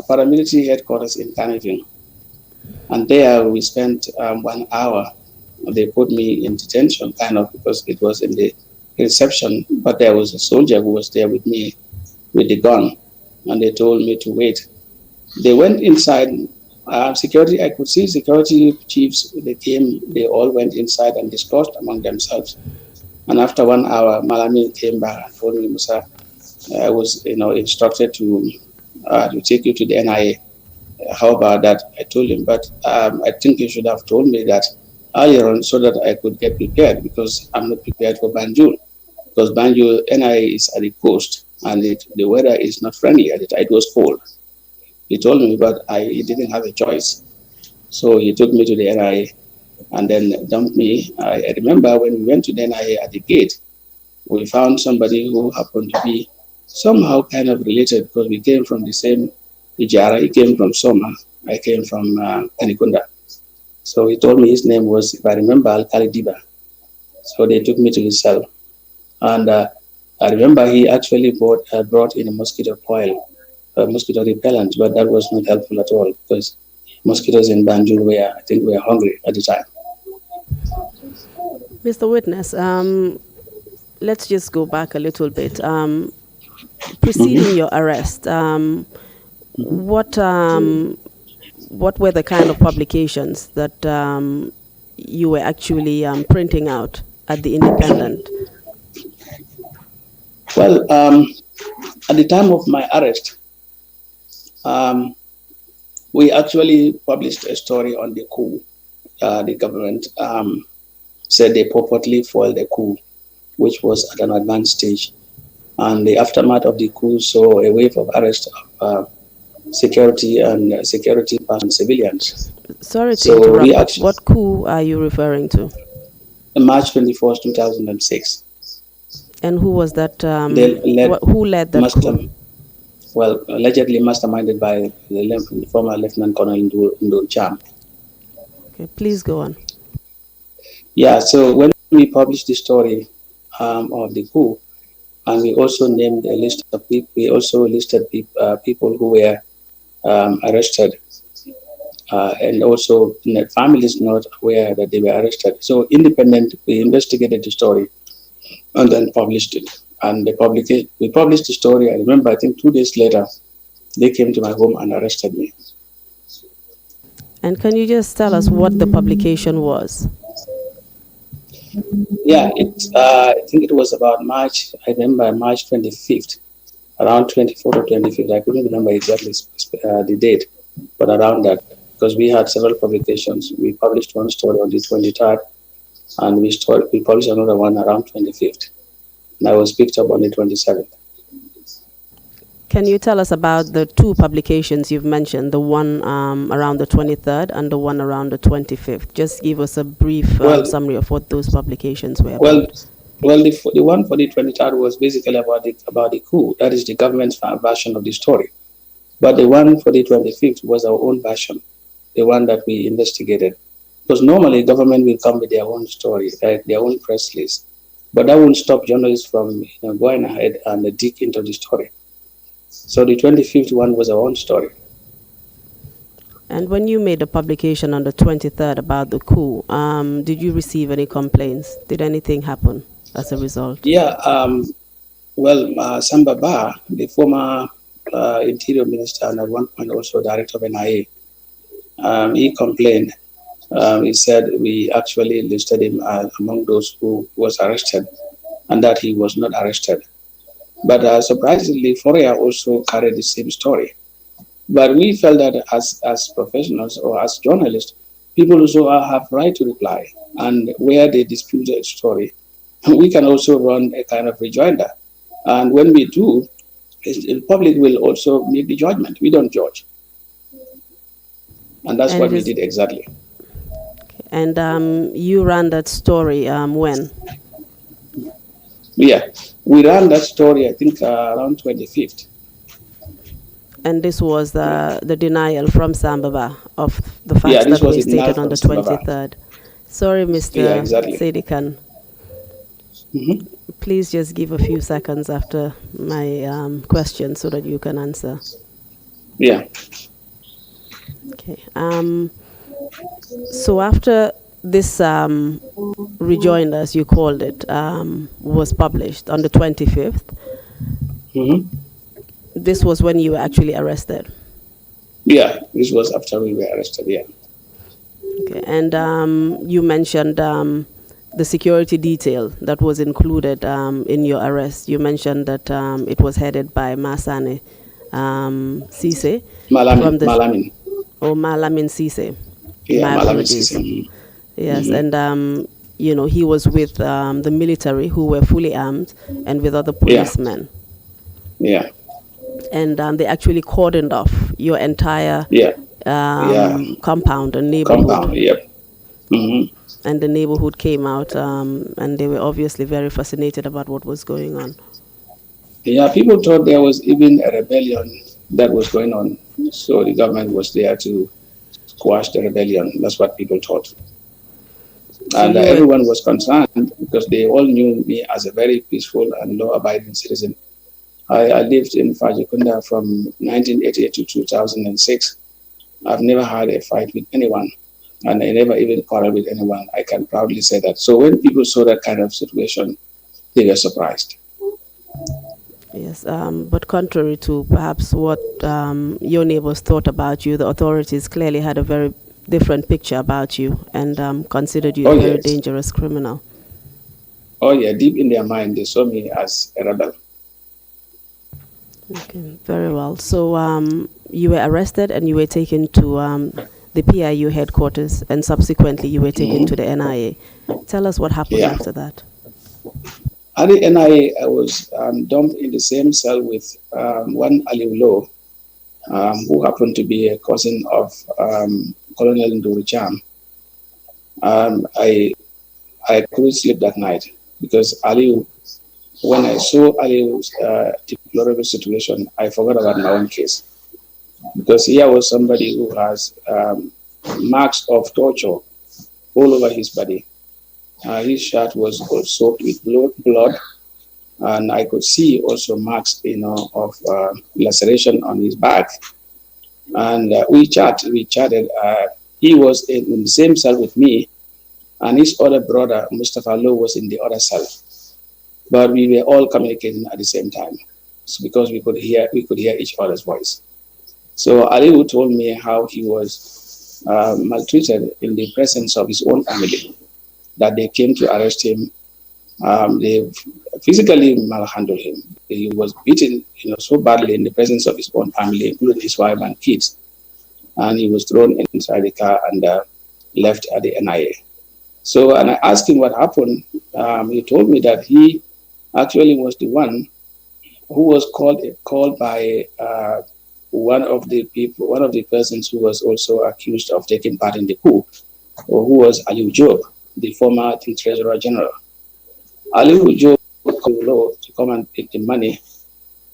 paramilitary headquarters in Kanifing. And there we spent 1 hour. They put me in detention, kind of, because it was in the reception, but there was a soldier who was there with me with the gun, and they told me to wait. They went inside. Security, I could see security chiefs, they came, they all went inside and discussed among themselves. And after 1 hour, Malami came back and told me, Musa, I was, instructed to take you to the NIA. How about that? I told him, but I think you should have told me that earlier on so that I could get prepared because I'm not prepared for Banjul. Because Banjul, NIA is at the coast and the weather is not friendly at it. It was cold. He told me, but he didn't have a choice. So he took me to the NIA and then dumped me. I remember when we went to the NIA at the gate, we found somebody who happened to be somehow kind of related because we came from the same Ijara. He came from Soma. I came from Kanikunda. So he told me his name was, if I remember, Al Diba. So they took me to his cell. And I remember he actually brought in a mosquito coil, a mosquito repellent, but that was not helpful at all because mosquitoes in Banjul were hungry at the time. Mr. Witness, let's just go back a little bit. Preceding your arrest, what were the kind of publications that you were actually printing out at the Independent? Well, at the time of my arrest, we actually published a story on the coup. The government said they purportedly foiled the coup, which was at an advanced stage. And the aftermath of the coup saw a wave of arrest of security and civilians. Sorry to interrupt. What coup are you referring to? March 24th, 2006. And who was that? Who led that coup? Well, allegedly masterminded by the former Lieutenant Colonel Ndur Cham. Okay, please go on. Yeah, so when we published the story of the coup, and we also named a list of people, we also listed people who were arrested, and also families not aware that they were arrested. So Independent, we investigated the story and then published it. And we published the story. I remember, I think 2 days later, they came to my home and arrested me. And can you just tell us what the publication was? Yeah, I think it was about March. I remember March 25th, around 24th or 25th. I couldn't remember exactly the date, but around that, because we had several publications. We published one story on the 23rd, and we published another one around 25th. And I was picked up on the 27th. Can you tell us about the two publications you've mentioned, the one around the 23rd and the one around the 25th? Just give us a brief summary of what those publications were about. Well, the one for the 23rd was basically about the coup. That is the government's version of the story. But the one for the 25th was our own version, the one that we investigated. Because normally government will come with their own story, right, their own press release. But that won't stop journalists from going ahead and dig into the story. So the 25th one was our own story. And when you made a publication on the 23rd about the coup, did you receive any complaints? Did anything happen as a result? Yeah, Well, Samba Ba, the former interior minister and at one point also director of NIA, he complained. He said we actually listed him among those who was arrested and that he was not arrested. But surprisingly, Foria also carried the same story. But we felt that as professionals or as journalists, people also have right to reply. And where they dispute a story, we can also run a kind of rejoinder. And when we do, the public will also make the judgment. We don't judge. And that's And what it we is, did exactly. and you ran that story when? Yeah, we ran that story, I think, around 25th. And this was the denial from Sambaba of the Yeah, facts this that was were a denial stated on from the Sambava. 23rd. Sorry, Yeah, Mr. exactly. Saidykhan. Hmm. Please just give a few seconds after my question so that you can answer. Yeah. Okay. So after this rejoinder, as you called it, was published on the 25th, Hmm. this was when you were actually arrested. Yeah, this was after we were arrested. Yeah. Okay. And you mentioned the security detail that was included in your arrest. You mentioned that it was headed by Masane Sise Malamin, from the, Malamin. or Malamin Sise. Yeah, My Malamin apologies. system. Yes, Hmm. and he was with the military who were fully armed and with other Yeah, policemen. yeah, And they actually cordoned off your entire yeah, yeah. compound and neighborhood. Compound. Yep. Hmm. And the neighborhood came out, and they were obviously very fascinated about what was going on. Yeah, people thought there was even a rebellion that was going on. So the government was there to squash the rebellion. That's what people thought. So And you were, everyone was concerned because they all knew me as a very peaceful and law abiding citizen. I lived in Fajikunda from 1988 to 2006. I've never had a fight with anyone, and I never even quarreled with anyone. I can proudly say that. So when people saw that kind of situation, they were surprised. yes, but contrary to perhaps what your neighbors thought about you, the authorities clearly had a very different picture about you and considered you Oh, a very yes. dangerous criminal. Oh, yeah. Deep in their mind, they saw me as a rebel. Okay, very well. So you were arrested and you were taken to the PIU headquarters, and subsequently you were taken to the NIA. Tell us what happened Yeah. after that. At the NIA, I was dumped in the same cell with one Aliulo, who happened to be a cousin of Colonel Nduricham. I couldn't sleep that night because Ali, when I saw Ali's deplorable situation, I forgot about my own case. Because here was somebody who has marks of torture all over his body. His shirt was all soaked with blood, and I could see also marks, of laceration on his back. And we chatted. He was in the same cell with me, and his other brother, Mustafa Low, was in the other cell. But we were all communicating at the same time, so because we could hear each other's voice. So Aliu told me how he was maltreated in the presence of his own family, that they came to arrest him. They physically malhandled him. He was beaten, so badly in the presence of his own family, including his wife and kids. And he was thrown inside the car and left at the NIA. So, and I asked him what happened. He told me that he actually was the one who was called by one of the persons who was also accused of taking part in the coup, or who was Ali Job, the former Treasurer General. Ali Job called Low to come and take the money.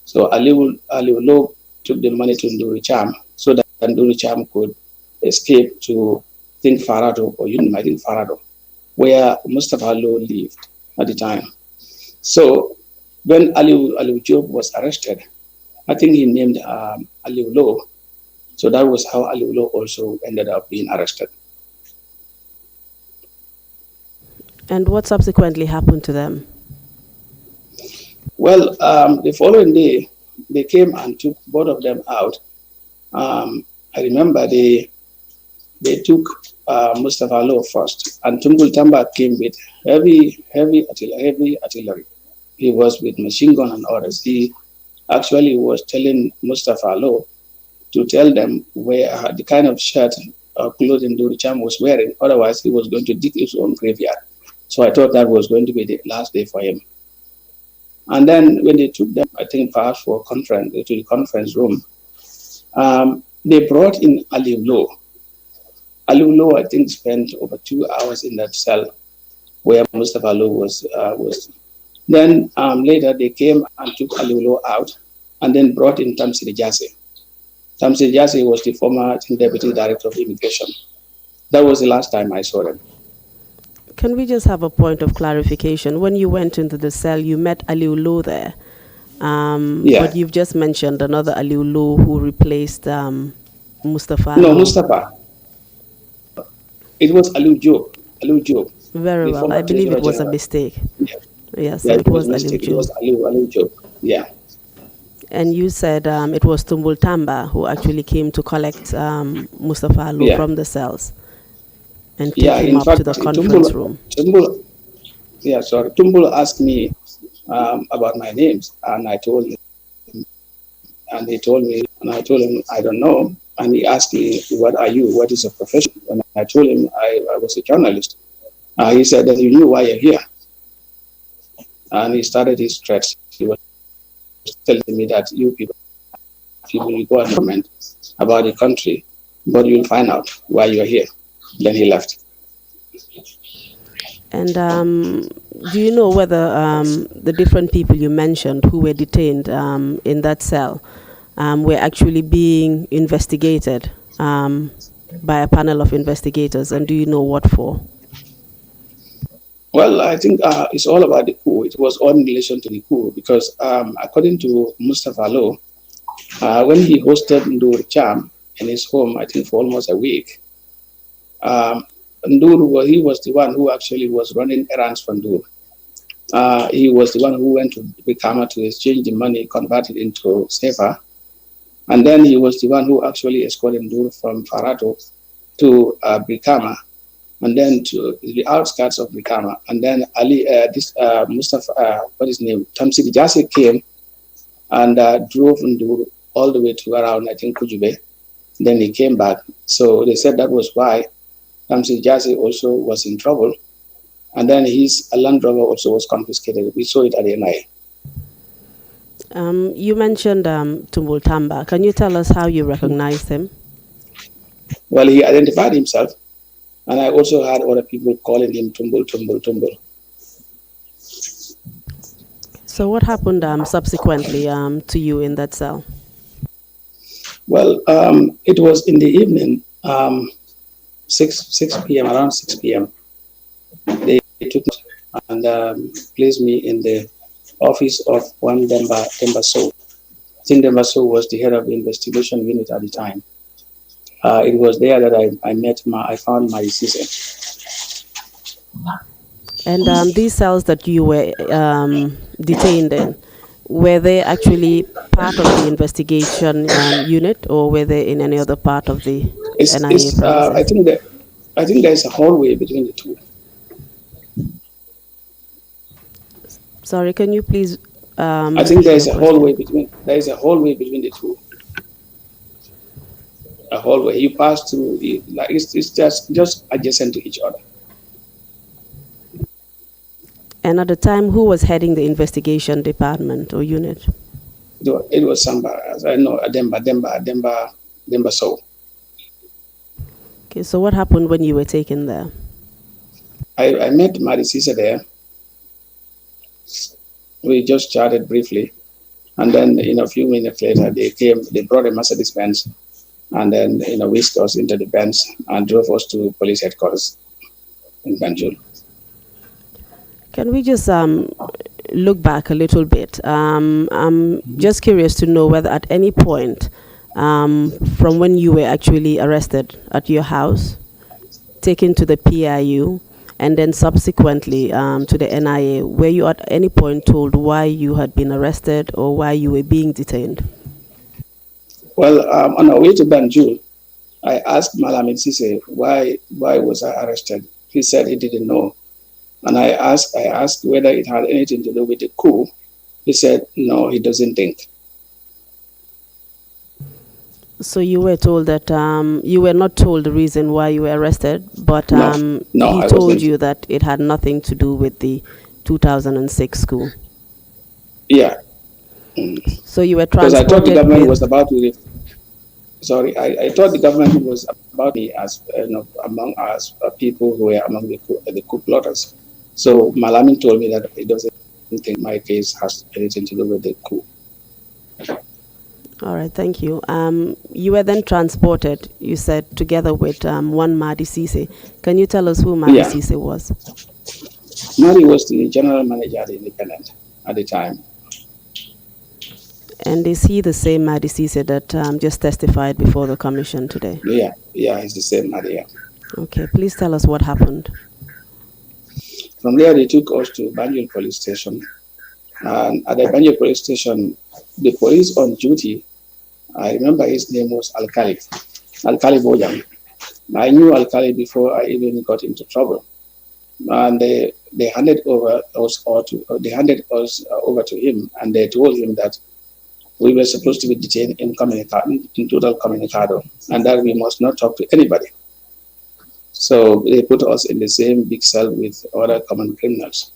So Ali Low took the money to Nduri Cham so that Nduri Cham could escape to Think Farado or United Think Farado, where Mustafa Low lived at the time. So when Ali Job was arrested, I think he named Ali Low. So that was how Ali Low also ended up being arrested. And what subsequently happened to them? Well, the following day, they came and took both of them out. I remember they took Mustafa Law first, and Tungul Tamba came with heavy artillery. He was with machine gun and others. He actually was telling Mustafa Law to tell them where the kind of shirt or clothing Duricham was wearing. Otherwise, he was going to dig his own graveyard. So I thought that was going to be the last day for him. And then when they took them, I think perhaps for a conference to the conference room, they brought in Ali Low. Ali Low, I think, spent over 2 hours in that cell where Mustafa Low was. Then later they came and took Ali Low out, and then brought in Tamsi Jase. Tamsi Jase was the former deputy director of immigration. That was the last time I saw them. Can we just have a point of clarification? When you went into the cell, you met Aliu Lo there. Yeah. But you've just mentioned another Aliu Lo who replaced Mustafa. No, Mustafa. It was Aliu Job. Aliu Job. Very well. I believe it was a mistake. Yeah. Yes, Yeah, it was Aliu Job. It was Aliu Job. Yeah. And you said it was Tumbul Tamba who actually came to collect Mustafa Lo from the cells and take him up to the conference room. Tumbul asked me about my names, and I told him, and he told me, and I told him I don't know, and he asked me, "What are you? What is your profession?" And I told him I was a journalist. He said that you knew why you're here, and he started his threats. He was telling me that you people will go and comment about the country, but you'll find out why you're here. Then he left. And do you know whether the different people you mentioned who were detained in that cell were actually being investigated by a panel of investigators? And do you know what for? Well, I think it's all about the coup. It was all in relation to the coup because according to Mustafa Lo, when he hosted Ndur Cham in his home, I think for almost a week, Ndur, he was the one who actually was running errands for Ndur. He was the one who went to Brikama to exchange the money, convert it into Sefa. And then he was the one who actually escorted Ndur from Farato to Brikama, and then to the outskirts of Brikama. And then Mustafa, what is his name, Tamsi Jase came and drove Ndur all the way to around, I think, Kujube. Then he came back. So they said that was why Tamsi Jase also was in trouble. And then his Land Rover also was confiscated. We saw it at the NIA. You mentioned Tumbul Tamba. Can you tell us how you recognized him? Well, he identified himself. And I also had other people calling him Tumbul, Tumbul, Tumbul. So what happened subsequently to you in that cell? Well, it was in the evening, 6 p.m., around 6 p.m. They took me and placed me in the office of one Demba So. I think Demba So was the head of the investigation unit at the time. It was there that I found my Cisse. And these cells that you were detained in, were they actually part of the investigation unit, or were they in any other part of the NIA premises? I think there is a hallway between the two. Sorry, can you please? I think there is a hallway between the two. A hallway. You pass through. It's just adjacent to each other. And at the time, who was heading the investigation department or unit? It was Samba. I know Demba So. Okay, so what happened when you were taken there? I met Mari Cisse there. We just chatted briefly, and then a few minutes later they brought a Mercedes Benz, and then whisked us into the Benz and drove us to police headquarters in Banjul. Can we just look back a little bit? I'm just curious to know whether at any point from when you were actually arrested at your house, taken to the PIU, And then subsequently to the NIA, were you at any point told why you had been arrested or why you were being detained? Well, on our way to Banjul, I asked Malamin Sise why was I arrested. He said he didn't know. And I asked whether it had anything to do with the coup. He said no, he doesn't think. So you were told that you were not told the reason why you were arrested, but No, he I told wasn't. you that it had nothing to do with the 2006 coup. Yeah. So you were Because I thought the transported government was with. about to. I thought the government was about me as among us people who were among the coup plotters. So Malamin told me that he doesn't think my case has anything to do with the coup. All right, thank you. You were then transported, you said, together with one Madi Sise. Can you tell us who Madi Yeah. Sise was? Madi was the general manager at the Independent at the time. And is he the same Madi Sise that just testified before the commission today? Yeah, he's the same Madi. Yeah. Okay, please tell us what happened. From there, they took us to Banjul police station. And at the Banjul police station, the police on duty, I remember his name was Alkali Bojang. I knew Alkali before I even got into trouble. And they handed us over to him, and they told him that we were supposed to be detained in total communicado, and that we must not talk to anybody. So they put us in the same big cell with other common criminals.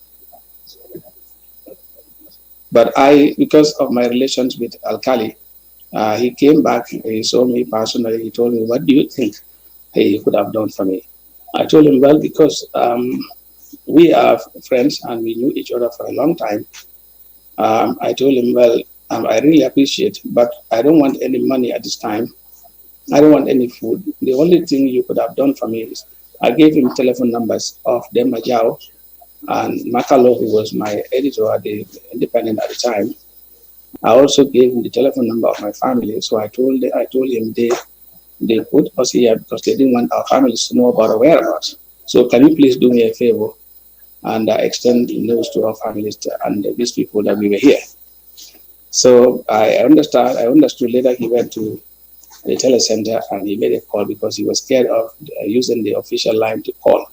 But because of my relations with Alkali, he came back, he saw me personally, he told me, what do you think he could have done for me? I told him, well, because we are friends and we knew each other for a long time. I told him, well, I really appreciate, but I don't want any money at this time. I don't want any food. The only thing you could have done for me is I gave him telephone numbers of Dem Majao and Makalo, who was my editor at the Independent at the time. I also gave him the telephone number of my family. So I told him they put us here because they didn't want our families to know about our whereabouts. So can you please do me a favor and extend news to our families and these people that we were here? So I understood later he went to the telecenter and he made a call because he was scared of using the official line to call.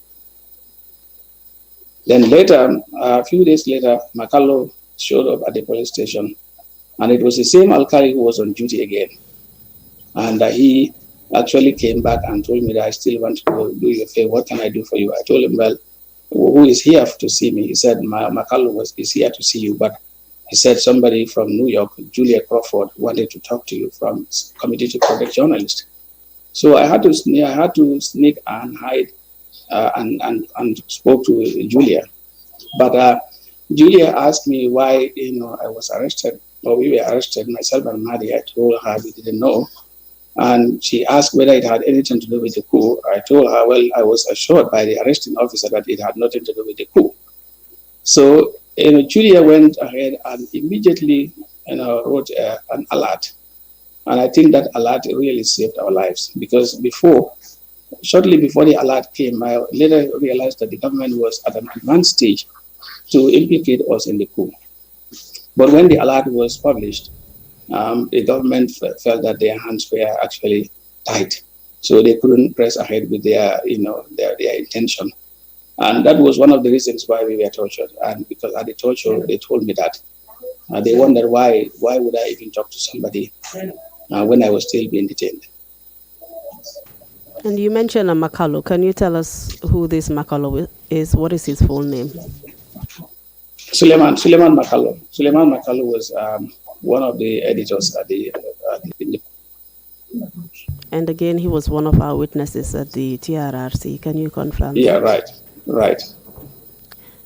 Then later, a few days later, Makalo showed up at the police station, and it was the same Alkali who was on duty again. And he actually came back and told me that I still want to do you a favor. What can I do for you? I told him, well, who is here to see me? He said, Makalo is here to see you, but he said somebody from New York, Julia Crawford, wanted to talk to you from Committee to Protect Journalists. So I had to sneak and hide and spoke to Julia. But Julia asked me why I was arrested, or we were arrested, myself and Madi. I told her we didn't know. And she asked whether it had anything to do with the coup. I told her, well, I was assured by the arresting officer that it had nothing to do with the coup. So Julia went ahead and immediately wrote an alert. And I think that alert really saved our lives because shortly before the alert came, I later realized that the government was at an advanced stage to implicate us in the coup. But when the alert was published, the government felt that their hands were actually tied. So they couldn't press ahead with their intention. And that was one of the reasons why we were tortured. And because at the torture, they told me that they wondered why would I even talk to somebody when I was still being detained. And you mentioned a Makalo. Can you tell us who this Makalo is? What is his full name? Suleiman Makalo. Suleiman Makalo was one of the editors at the And again, he was one of our witnesses at the TRRC. Can you confirm? Yeah, right.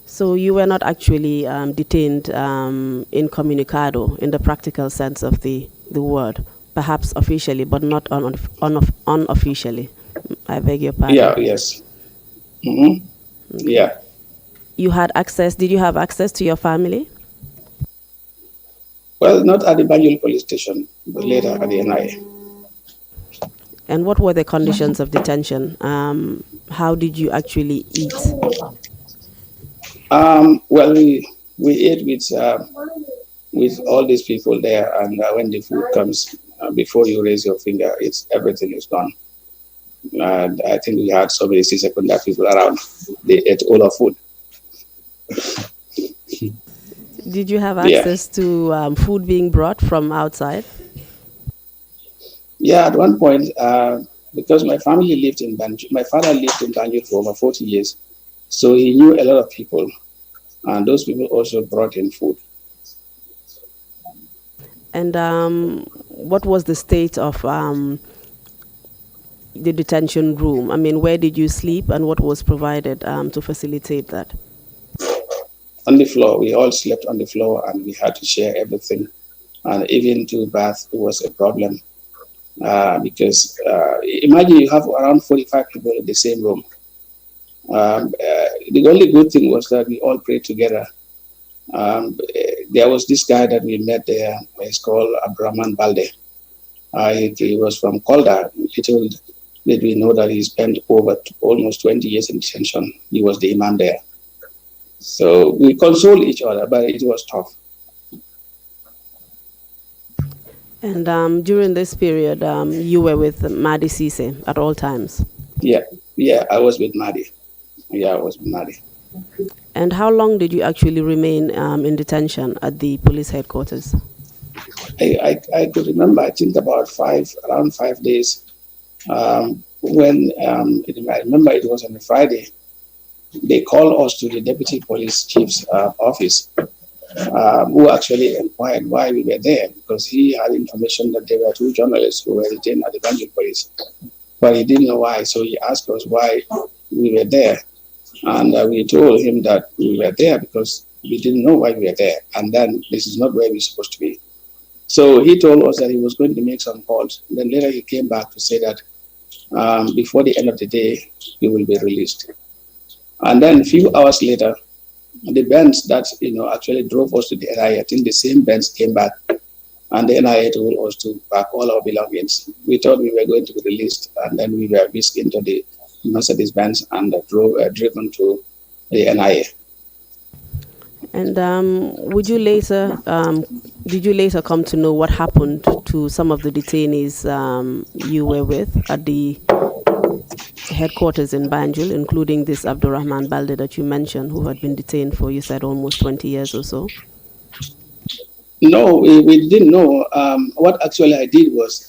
So you were not actually detained incommunicado in the practical sense of the word, perhaps officially, but not unofficially. I beg your pardon. Yeah, yes. Mm-hmm. Okay. Yeah. You had access, did you have access to your family? Well, not at the Banjul police station, but later at the NIA. And what were the conditions of detention? how did you actually eat? Well, we ate with all these people there, and when the food comes, before you raise your finger, it's everything is gone. And I think we had so many secondary people around. They ate all our food. Did you have Yeah, access to food being brought from outside? yeah. At one point, because my family lived in Banjul, my father lived in Banjul for over 40 years, so he knew a lot of people, and those people also brought in food. And what was the state of the detention room? I mean, where did you sleep and what was provided to facilitate that? On the floor, we all slept on the floor, and we had to share everything, and even to bath was a problem. Because imagine you have around 45 people in the same room. The only good thing was that we all prayed together. There was this guy that we met there. He's called Abdurrahman Balde. He was from Kolda. Little did we know that he spent over almost 20 years in detention. He was the imam there. So we consoled each other, but it was tough. And during this period, you were with Madi Sise at all times. Yeah, yeah, I was with Madi. Yeah, I was with Madi. And how long did you actually remain in detention at the police headquarters? I could remember, I think around 5 days. I remember it was on a Friday. They called us to the deputy police chief's office, who actually inquired why we were there, because he had information that there were two journalists who were detained at the Banjul police, but he didn't know why. So he asked us why we were there, and we told him that we were there because we didn't know why we were there, and then this is not where we're supposed to be. So he told us that he was going to make some calls. Then later he came back to say that before the end of the day, he will be released. And then a few hours later, the bands that actually drove us to the NIA, I think the same bands came back, and the NIA told us to pack all our belongings. We thought we were going to be released, and then we were whisked into the Mercedes Benz and driven to the NIA. And did you later come to know what happened to some of the detainees you were with at the headquarters in Banjul, including this Abdurrahman Balde that you mentioned, who had been detained for, you said, almost 20 years or so? No, we didn't know. What actually I did was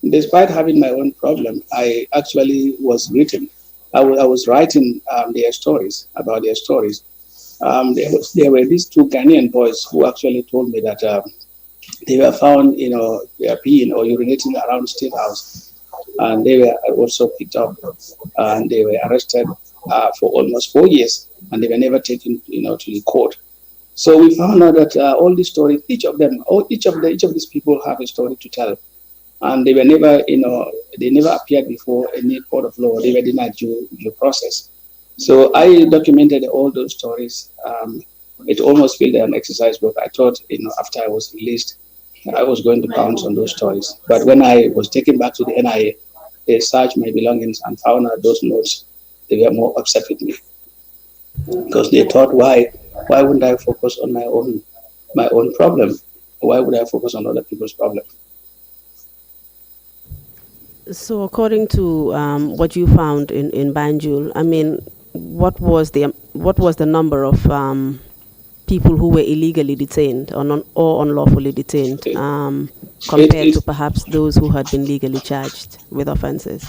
despite having my own problem, I actually was written. I was writing their stories, about their stories. There were these two Ghanaian boys who actually told me that they were found, peeing or urinating around State House, and they were also picked up, and they were arrested for almost 4 years, and they were never taken, to the court. So we found out that all these stories, each of these people have a story to tell, and they were never, they never appeared before any court of law. They were denied due process. So I documented all those stories. It almost felt an exercise book. I thought, after I was released, I was going to pounce on those stories. But when I was taken back to the NIA, they searched my belongings and found out those notes. They were more upset with me because they thought, why wouldn't I focus on my own problem? Why would I focus on other people's problem? So according to what you found in Banjul, I mean, what was the number of people who were illegally detained or unlawfully detained compared to perhaps those who had been legally charged with offenses?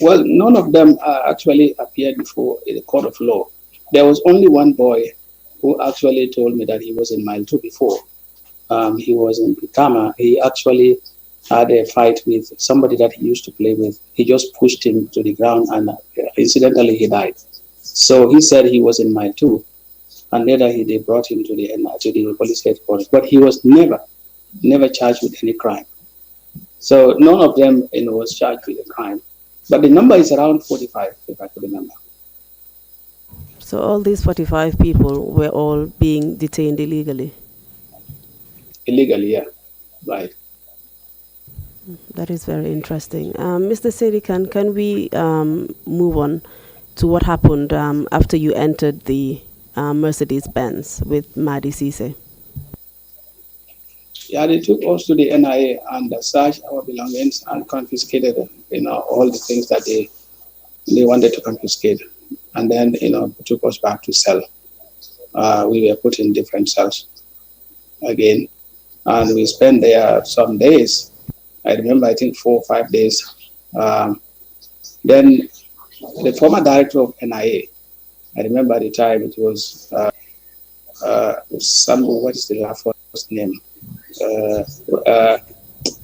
Well, none of them actually appeared before the court of law. There was only one boy who actually told me that he was in Mile 2 before. He was in Pitama. He actually had a fight with somebody that he used to play with. He just pushed him to the ground, and incidentally he died. So he said he was in Mile 2, and later they brought him to the police headquarters. But he was never charged with any crime. So none of them was charged with a crime. But the number is around 45, if I could remember. So all these 45 people were all being detained illegally? Illegally, yeah. Right. That is very interesting. Mr. Saidykhan, can we move on to what happened after you entered the Mercedes-Benz with Madi Cisse? Yeah, they took us to the NIA and searched our belongings and confiscated, all the things that they wanted to confiscate. And then, took us back to cell. We were put in different cells again. And we spent there some days. I remember, I think 4 or 5 days. Then the former director of NIA, I remember at the time it was Sambu, what is the first name?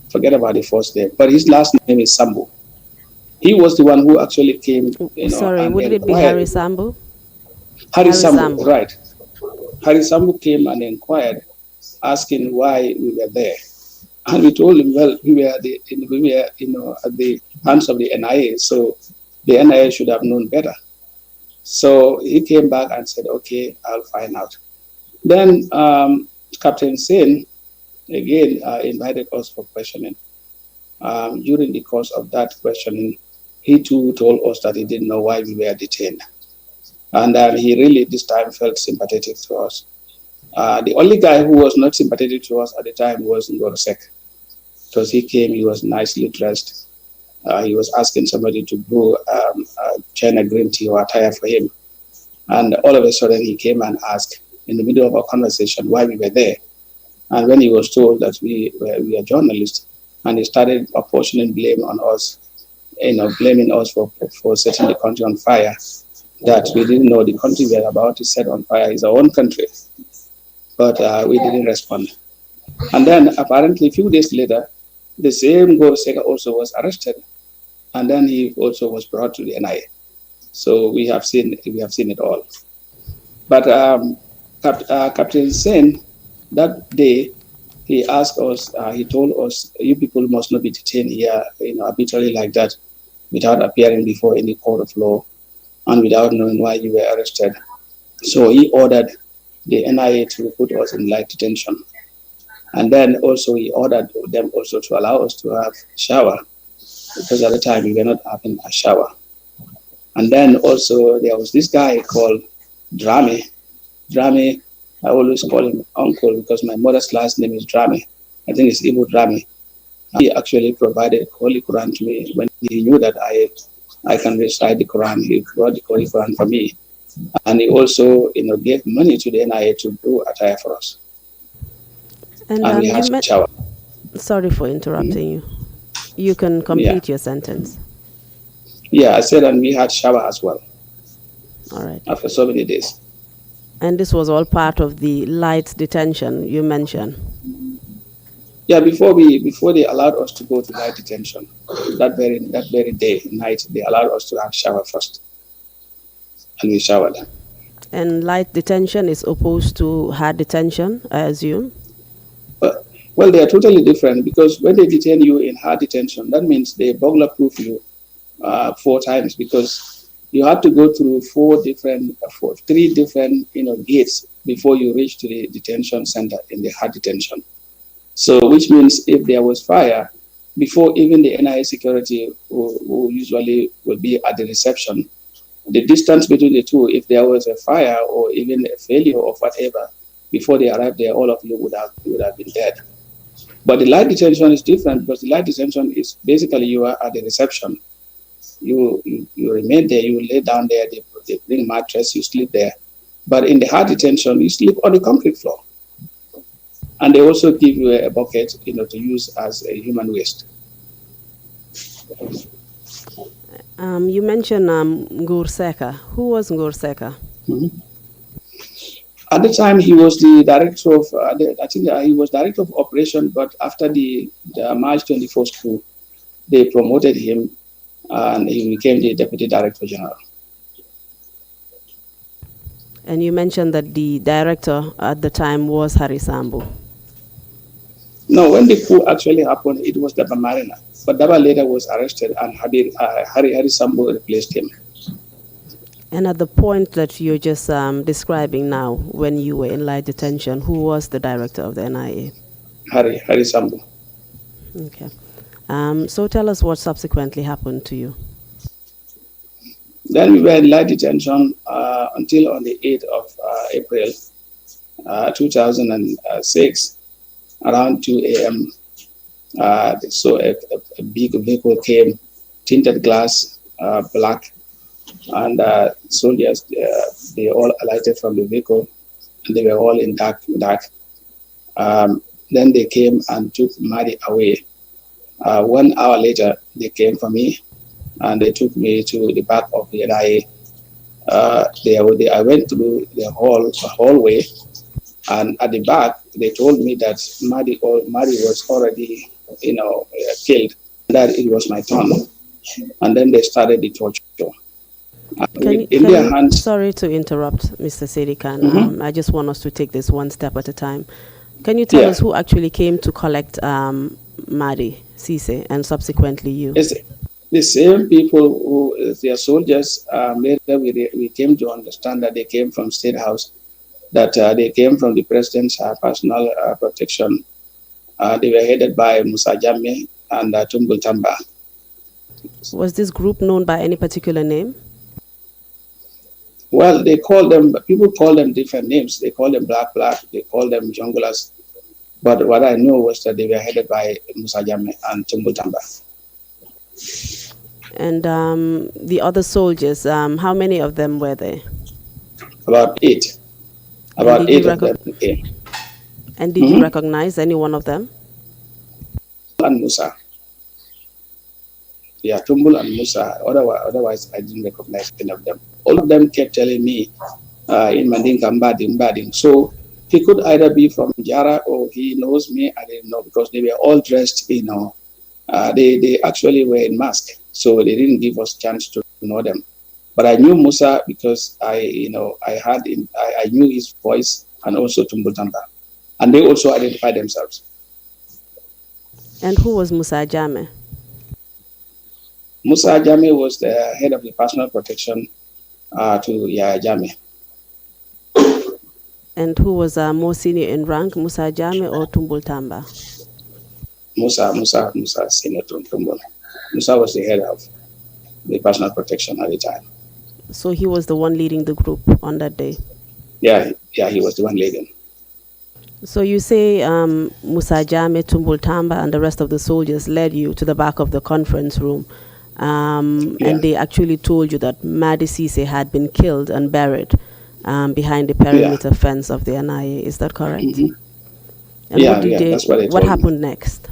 Forget about the first name, but his last name is Sambu. He was the one who actually came, Sorry, and wouldn't it be Harry Sambu? Harry Sambu, right. Harry Sambu came and inquired, asking why we were there. And we told him, well, we were at the hands of the NIA, so the NIA should have known better. So he came back and said, okay, I'll find out. Then Captain Sen, again, invited us for questioning. During the course of that questioning, he too told us that he didn't know why we were detained. And he really, this time, felt sympathetic to us. The only guy who was not sympathetic to us at the time was Ngorosek, because he came, he was nicely dressed. He was asking somebody to brew China green tea or attire for him. And all of a sudden, he came and asked, in the middle of our conversation, why we were there. And when he was told that we are journalists, and he started apportioning blame on us, blaming us for setting the country on fire, that we didn't know the country we are about to set on fire is our own country. But we didn't respond. And then apparently a few days later, the same Goroseka also was arrested. And then he also was brought to the NIA. So we have seen it all. But Captain Sen, that day, he asked us, he told us, you people must not be detained here, arbitrarily like that, without appearing before any court of law and without knowing why you were arrested. So he ordered the NIA to put us in light detention. And then also he ordered them also to allow us to have a shower, because at the time we were not having a shower. And then also there was this guy called Drame. Drame, I always call him uncle because my mother's last name is Drame. I think it's Ibu Drame. He actually provided Holy Quran to me when he knew that I can recite the Quran. He brought the Holy Quran for me. And he also, gave money to the NIA to do attire for us. And we had to shower. Sorry for interrupting you. You can complete your sentence. Yeah, I said, and we had shower as well. All right. After so many days. And this was all part of the light detention you mentioned. Yeah, before they allowed us to go to light detention, that very day, night, they allowed us to have shower first. And we showered. And light detention is opposed to hard detention, I assume? Well, they are totally different, because when they detain you in hard detention, that means they burglar-proof you 4 times, because you have to go through 3 different gates before you reach to the detention center in the hard detention. So, which means if there was fire, before even the NIA security who usually will be at the reception, the distance between the two, if there was a fire or even a failure of whatever, before they arrived there, all of you would have been dead. But the light detention is different, because the light detention is basically you are at the reception. You remain there, you lay down there, they bring mattress, you sleep there. But in the hard detention, you sleep on the concrete floor. And they also give you a bucket, to use as a human waste. You mentioned Ngor. Who was Ngor? Mm-hmm. At the time, he was the director of, he was director of operation, but after the March 24th coup, they promoted him and he became the deputy director general. And you mentioned that the director at the time was Harry Sambu. No, when the coup actually happened, it was Daba Marina. But Daba later was arrested and Harry Sambu replaced him. And at the point that you're just describing now, when you were in light detention, who was the director of the NIA? Harry Sambu. Okay. So tell us what subsequently happened to you. Then we were in light detention until on the 8th of April 2006, around 2 a.m. So a big vehicle came, tinted glass, black, and soldiers, they all alighted from the vehicle, and they were all in dark. Then they came and took Madi away. 1 hour later, they came for me, and they took me to the back of the NIA. I went through the hallway, and at the back, they told me that Madi was already, killed, that it was my turn. And then they started the torture. Sorry to interrupt, Mr. Saidykhan. Mm-hmm. I just want us to take this one step at a time. Can you tell us who actually came to collect Madi Cisse and subsequently you? It's the same people who, they are soldiers. Later we came to understand that they came from State House, that they came from the President's personal protection. They were headed by Musa Jammeh and Tumbul Tamba. Was this group known by any particular name? Well, people call them different names. They call them Black, they call them Junglers. But what I know was that they were headed by Musa Jammeh and Tumbul Tamba. And the other soldiers, how many of them were there? About 8. About 8 of them came. And did you recognize any one of them? And Musa. Yeah, Tumbul and Musa. Otherwise, I didn't recognize any of them. All of them kept telling me, in Mandinka, Mbading. So he could either be from Jara or he knows me. I didn't know, because they were all dressed, they actually were in mask. So they didn't give us a chance to know them. But I knew Musa because I knew his voice, and also Tumbul Tamba. And they also identified themselves. And who was Musa Jammeh? Musa Jammeh was the head of the personal protection to Yahya Jammeh. And who was more senior in rank, Musa Jammeh or Tumbul Tamba? Musa senior to Tumbul. Musa was the head of the personal protection at the time. So he was the one leading the group on that day? Yeah, he was the one leading. So you say Musa Jammeh, Tumbul Tamba, and the rest of the soldiers led you to the back of the conference room, and they actually told you that Madi Cisse had been killed and buried behind the perimeter fence of the NIA. Is that correct? Mm-hmm. And what happened next?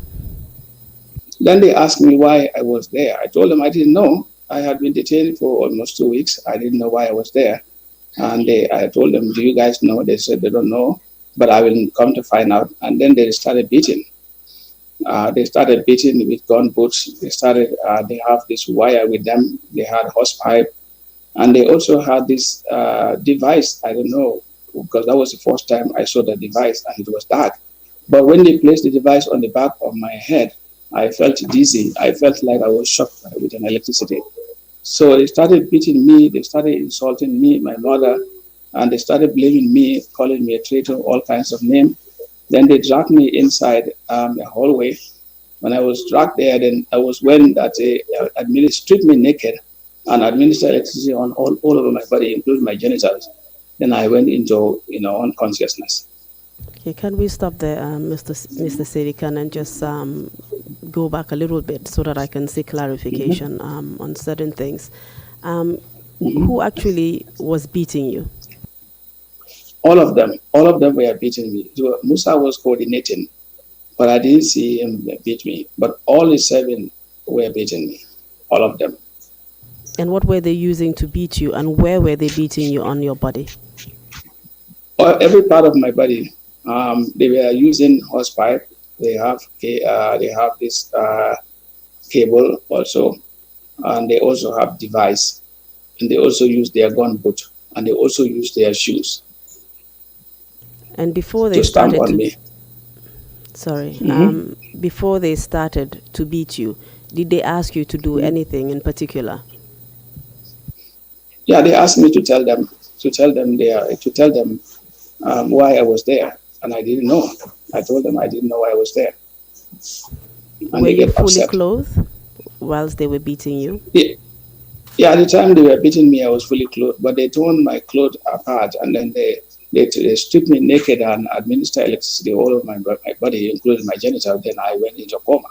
Then they asked me why I was there. I told them I didn't know. I had been detained for almost 2 weeks. I didn't know why I was there. And I told them, do you guys know? They said they don't know, but I will come to find out. And then they started beating. They started beating with gun boots. They have this wire with them. They had hose pipe. And they also had this device. I don't know, because that was the first time I saw the device, and it was dark. But when they placed the device on the back of my head, I felt dizzy. I felt like I was shocked with an electricity. So they started beating me. They started insulting me, my mother, and they started blaming me, calling me a traitor, all kinds of names. Then they dragged me inside the hallway. When I was dragged there, then I was when that they stripped me naked and administered electricity on all over my body, including my genitals. Then I went into unconsciousness. Okay, can we stop there, Mr. Saidykhan, and just go back a little bit so that I can see clarification on certain things? Who actually was beating you? All of them were beating me. Musa was coordinating, but I didn't see him beat me. But all the 7 were beating me, all of them. And what were they using to beat you, and where were they beating you on your body? Every part of my body. They were using hose pipe. They have this cable also, and they also have device, and they also use their gun boot, and they also use their shoes. And before they started before they started to beat you, did they ask you to do anything in particular? Yeah, they asked me to tell them why I was there, and I didn't know. I told them I didn't know why I was there. and Were they you get fully upset. clothed whilst they were beating you? Yeah, yeah, at the time they were beating me, I was fully clothed, but they torn my clothes apart and then they stripped me naked and administered electricity all over my body, including my genitals. Then I went into coma.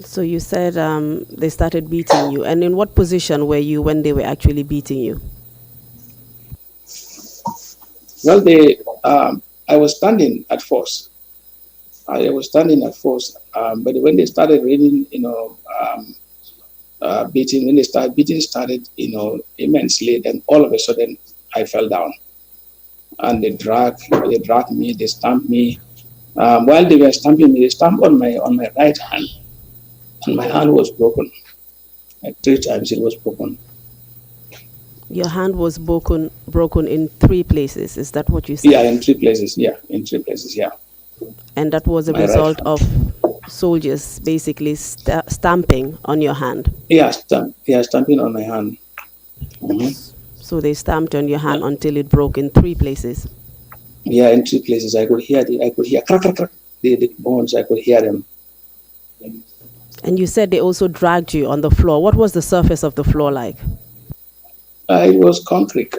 So you said they started beating you. And in what position were you when they were actually beating you? Well, I was standing at first. I was standing at first, but when they started raining, beating, when they started beating, started, immensely. Then all of a sudden, I fell down, and they dragged me, they stamped me. While they were stamping me, they stamped on my right hand, and my hand was broken. Like 3 times, it was broken. Your hand was broken in 3 places. Is that what you Yeah, said? in 3 places. Yeah, in 3 places. Yeah, And that was a my right result hand. of soldiers basically stamping on your hand. Yeah, stamping on my hand. Hmm. So they stamped on your Yeah. hand until it broke in 3 places. Yeah, in 3 places. I could hear crack, crack, crack. The bones, I could hear them. And you said they also dragged you on the floor. What was the surface of the floor like? It was concrete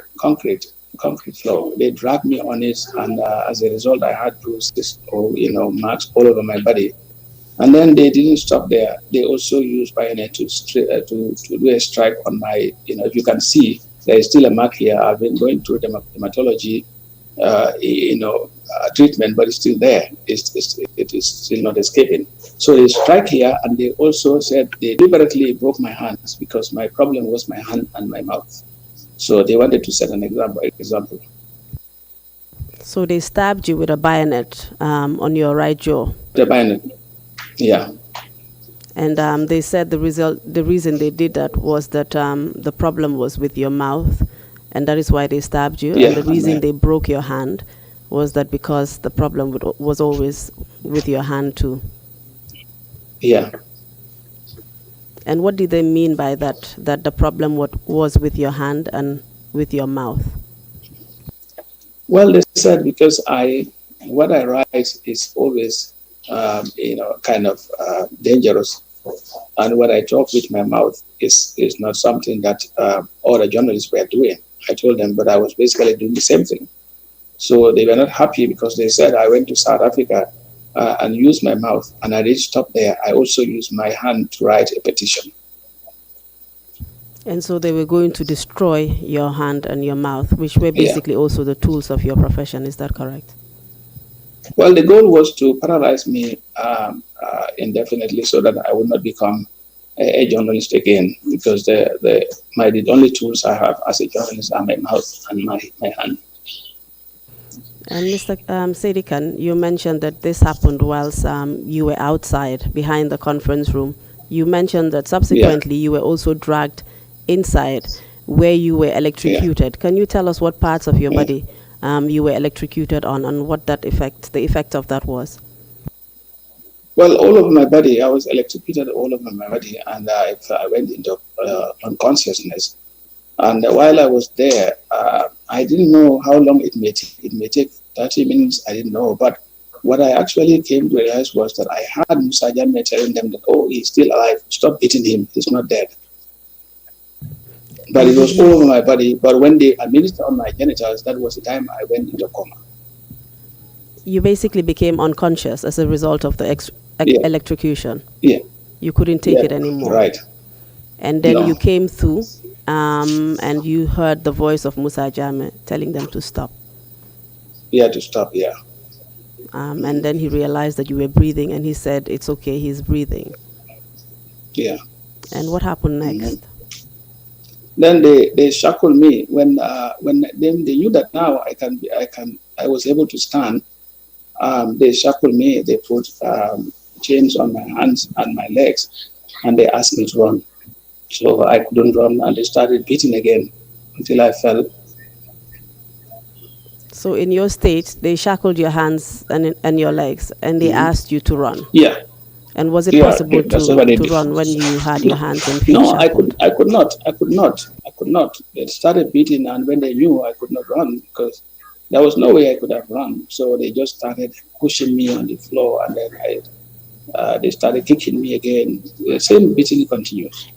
floor. They dragged me on it, and as a result, I had bruises or marks all over my body. And then they didn't stop there. They also used bayonet to do a strike on my. If you can see, there is still a mark here. I've been going through dermatology, treatment, but it's still there. It is still not escaping. So they strike here, and they also said they deliberately broke my hands because my problem was my hand and my mouth. So they wanted to set an example. So they stabbed you with a bayonet on your right jaw. The bayonet, yeah, And they said the reason they did that was that the problem was with your mouth, and that is why they stabbed you. And yeah, the reason they broke your hand was that because the problem was always with your hand too. yeah. And what did they mean by that? That the problem was with your hand and with your mouth? Well, they said because what I write is always, kind of dangerous, and what I talk with my mouth is not something that other journalists were doing. I told them, but I was basically doing the same thing. So they were not happy because they said I went to South Africa and used my mouth, and I didn't stop there. I also used my hand to write a petition. And so they were going to destroy your hand and your mouth, which were Yeah. basically also the tools of your profession. Is that correct? Well, the goal was to paralyze me indefinitely so that I would not become a journalist again, because the only tools I have as a journalist are my mouth and my hand. And Mr. Saidykhan, you mentioned that this happened whilst you were outside behind the conference room. You mentioned that Yeah, subsequently you were also dragged inside where you were yeah, electrocuted. Can you tell us what parts of your yeah. body you were electrocuted on and what the effect of that was? Well, all over my body, I was electrocuted all over my body, and I went into unconsciousness. And while I was there, I didn't know how long it may take. It may take 30 minutes. I didn't know. But what I actually came to realize was that I had Musa Jammeh telling them that, oh, he's still alive. Stop beating him. He's not dead. But And it did was all he? over my body. But when they administered on my genitals, that was the time I went into coma. You basically became unconscious as a result of the Yeah, electrocution. yeah, You couldn't take yeah, it anymore. right. And then you No, came through and you heard the voice of Musa Jammeh telling them to stop. he had to stop. Yeah, And then he realized that you were breathing and he said, it's okay, he's breathing. yeah. And what happened Mhm. next? Then they shackled me when they knew that now I was able to stand. They shackled me. They put chains on my hands and my legs, and they asked me to run. So I couldn't run, and they started beating again until I fell. So in your state, they shackled your hands and your legs and they Mhm. asked you to run. Yeah, And was it yeah. possible That's what they to did. run when you had your No, hands and feet no, shackled? I could not. I could not. I could not. They started beating, and when they knew I could not run because there was no way I could have run, so they just started pushing me on the floor, and then They started kicking me again. The same beating continues.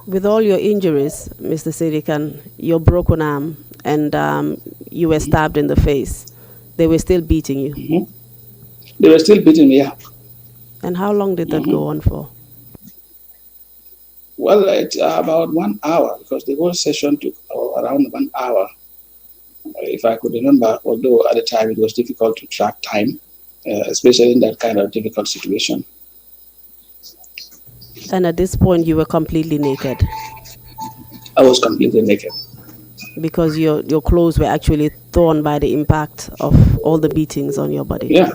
With all your injuries, Mr. Saidykhan, your broken arm, and you were stabbed in the face, they were still beating you. Mm-hmm. They were still beating me. Yeah. And how long did that Mm-hmm. go on for? Well, it's about 1 hour because the whole session took around 1 hour, if I could remember. Although at the time it was difficult to track time, especially in that kind of difficult situation. And at this point, you were completely naked I was completely naked. because your clothes were actually torn by the impact of all the beatings on your body. Yeah,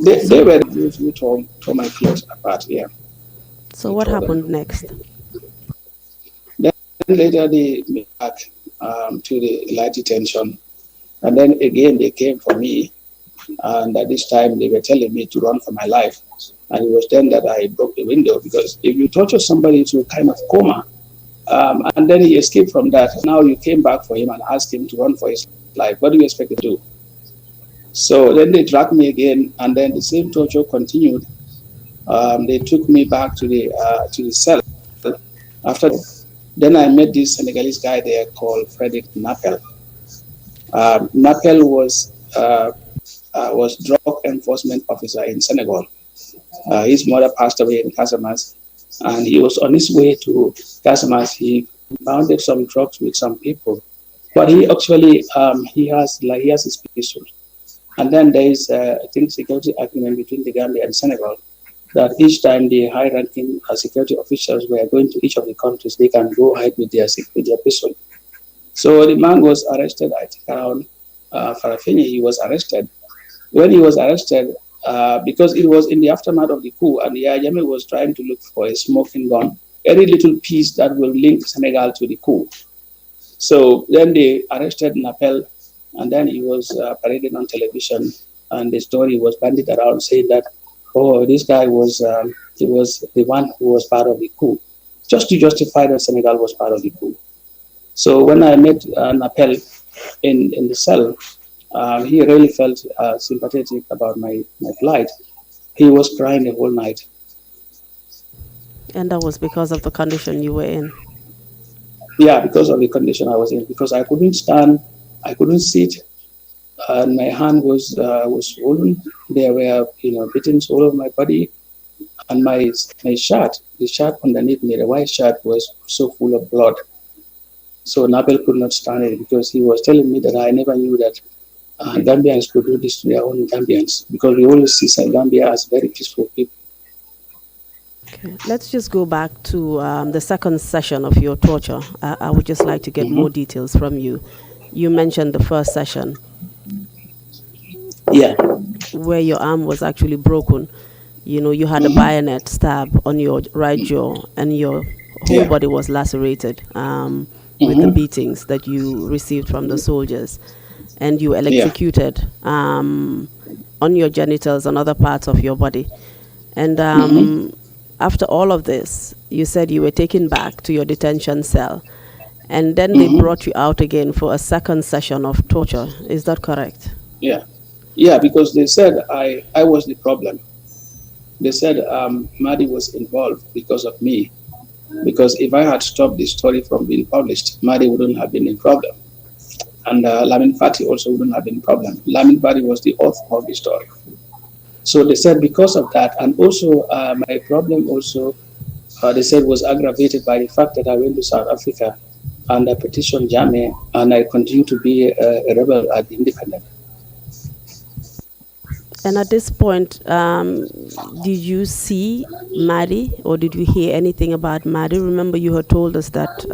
they So, were those who tore my clothes apart. Yeah, so they what tore happened them. next? Then later they went back to the light detention, and then again they came for me, and at this time they were telling me to run for my life. And it was then that I broke the window because if you torture somebody to a kind of coma, and then he escaped from that, now you came back for him and asked him to run for his life. What do you expect to do? So then they dragged me again, and then the same torture continued. They took me back to the cell. After then, I met this Senegalese guy there called Frederick Napel. Napel was drug enforcement officer in Senegal. His mother passed away in Casamance, and he was on his way to Casamance. He founded some drugs with some people, but he actually he has his pistol. And then there is I think security agreement between the Gambia and Senegal that each time the high-ranking security officials were going to each of the countries, they can go ahead with their pistol. So the man was arrested, I think around Farafenni, he was arrested. When he was arrested, because it was in the aftermath of the coup, and Yahya Jammeh was trying to look for a smoking gun, any little piece that will link Senegal to the coup. So then they arrested Napel, and then he was paraded on television, and the story was bandied around saying that, oh, this guy he was the one who was part of the coup, just to justify that Senegal was part of the coup. So when I met Napel in the cell, he really felt sympathetic about my plight. He was crying the whole night. And that was because of the condition you were in. Yeah, because of the condition I was in, because I couldn't stand, I couldn't sit, and my hand was swollen. There were beatings all over my body, and my shirt, the shirt underneath me, the white shirt was so full of blood. So Nabel could not stand it because he was telling me that I never knew that Gambians could do this to their own Gambians because we always see Gambia as very peaceful people. Okay. Let's just go back to the second session of your torture. I would just like to get more details from you. You mentioned the first session. Yeah. Where your arm was actually broken. You had a bayonet stab on your right jaw, and your whole body was lacerated with the beatings that you received from the soldiers, and you electrocuted on your genitals and other parts of your body. And after all of this, you said you were taken back to your detention cell, and then they brought you out again for a second session of torture. Is that correct? Yeah. Yeah, because they said I was the problem. They said Madi was involved because of me. Because if I had stopped the story from being published, Madi wouldn't have been a problem. And Lamin Fati also wouldn't have been a problem. Lamin Fati was the author of the story. So they said because of that, and also my problem also, they said was aggravated by the fact that I went to South Africa and I petitioned Jammeh, and I continue to be a rebel at the Independent. And at this point, did you see Madi, or did you hear anything about Madi? Remember, you had told us that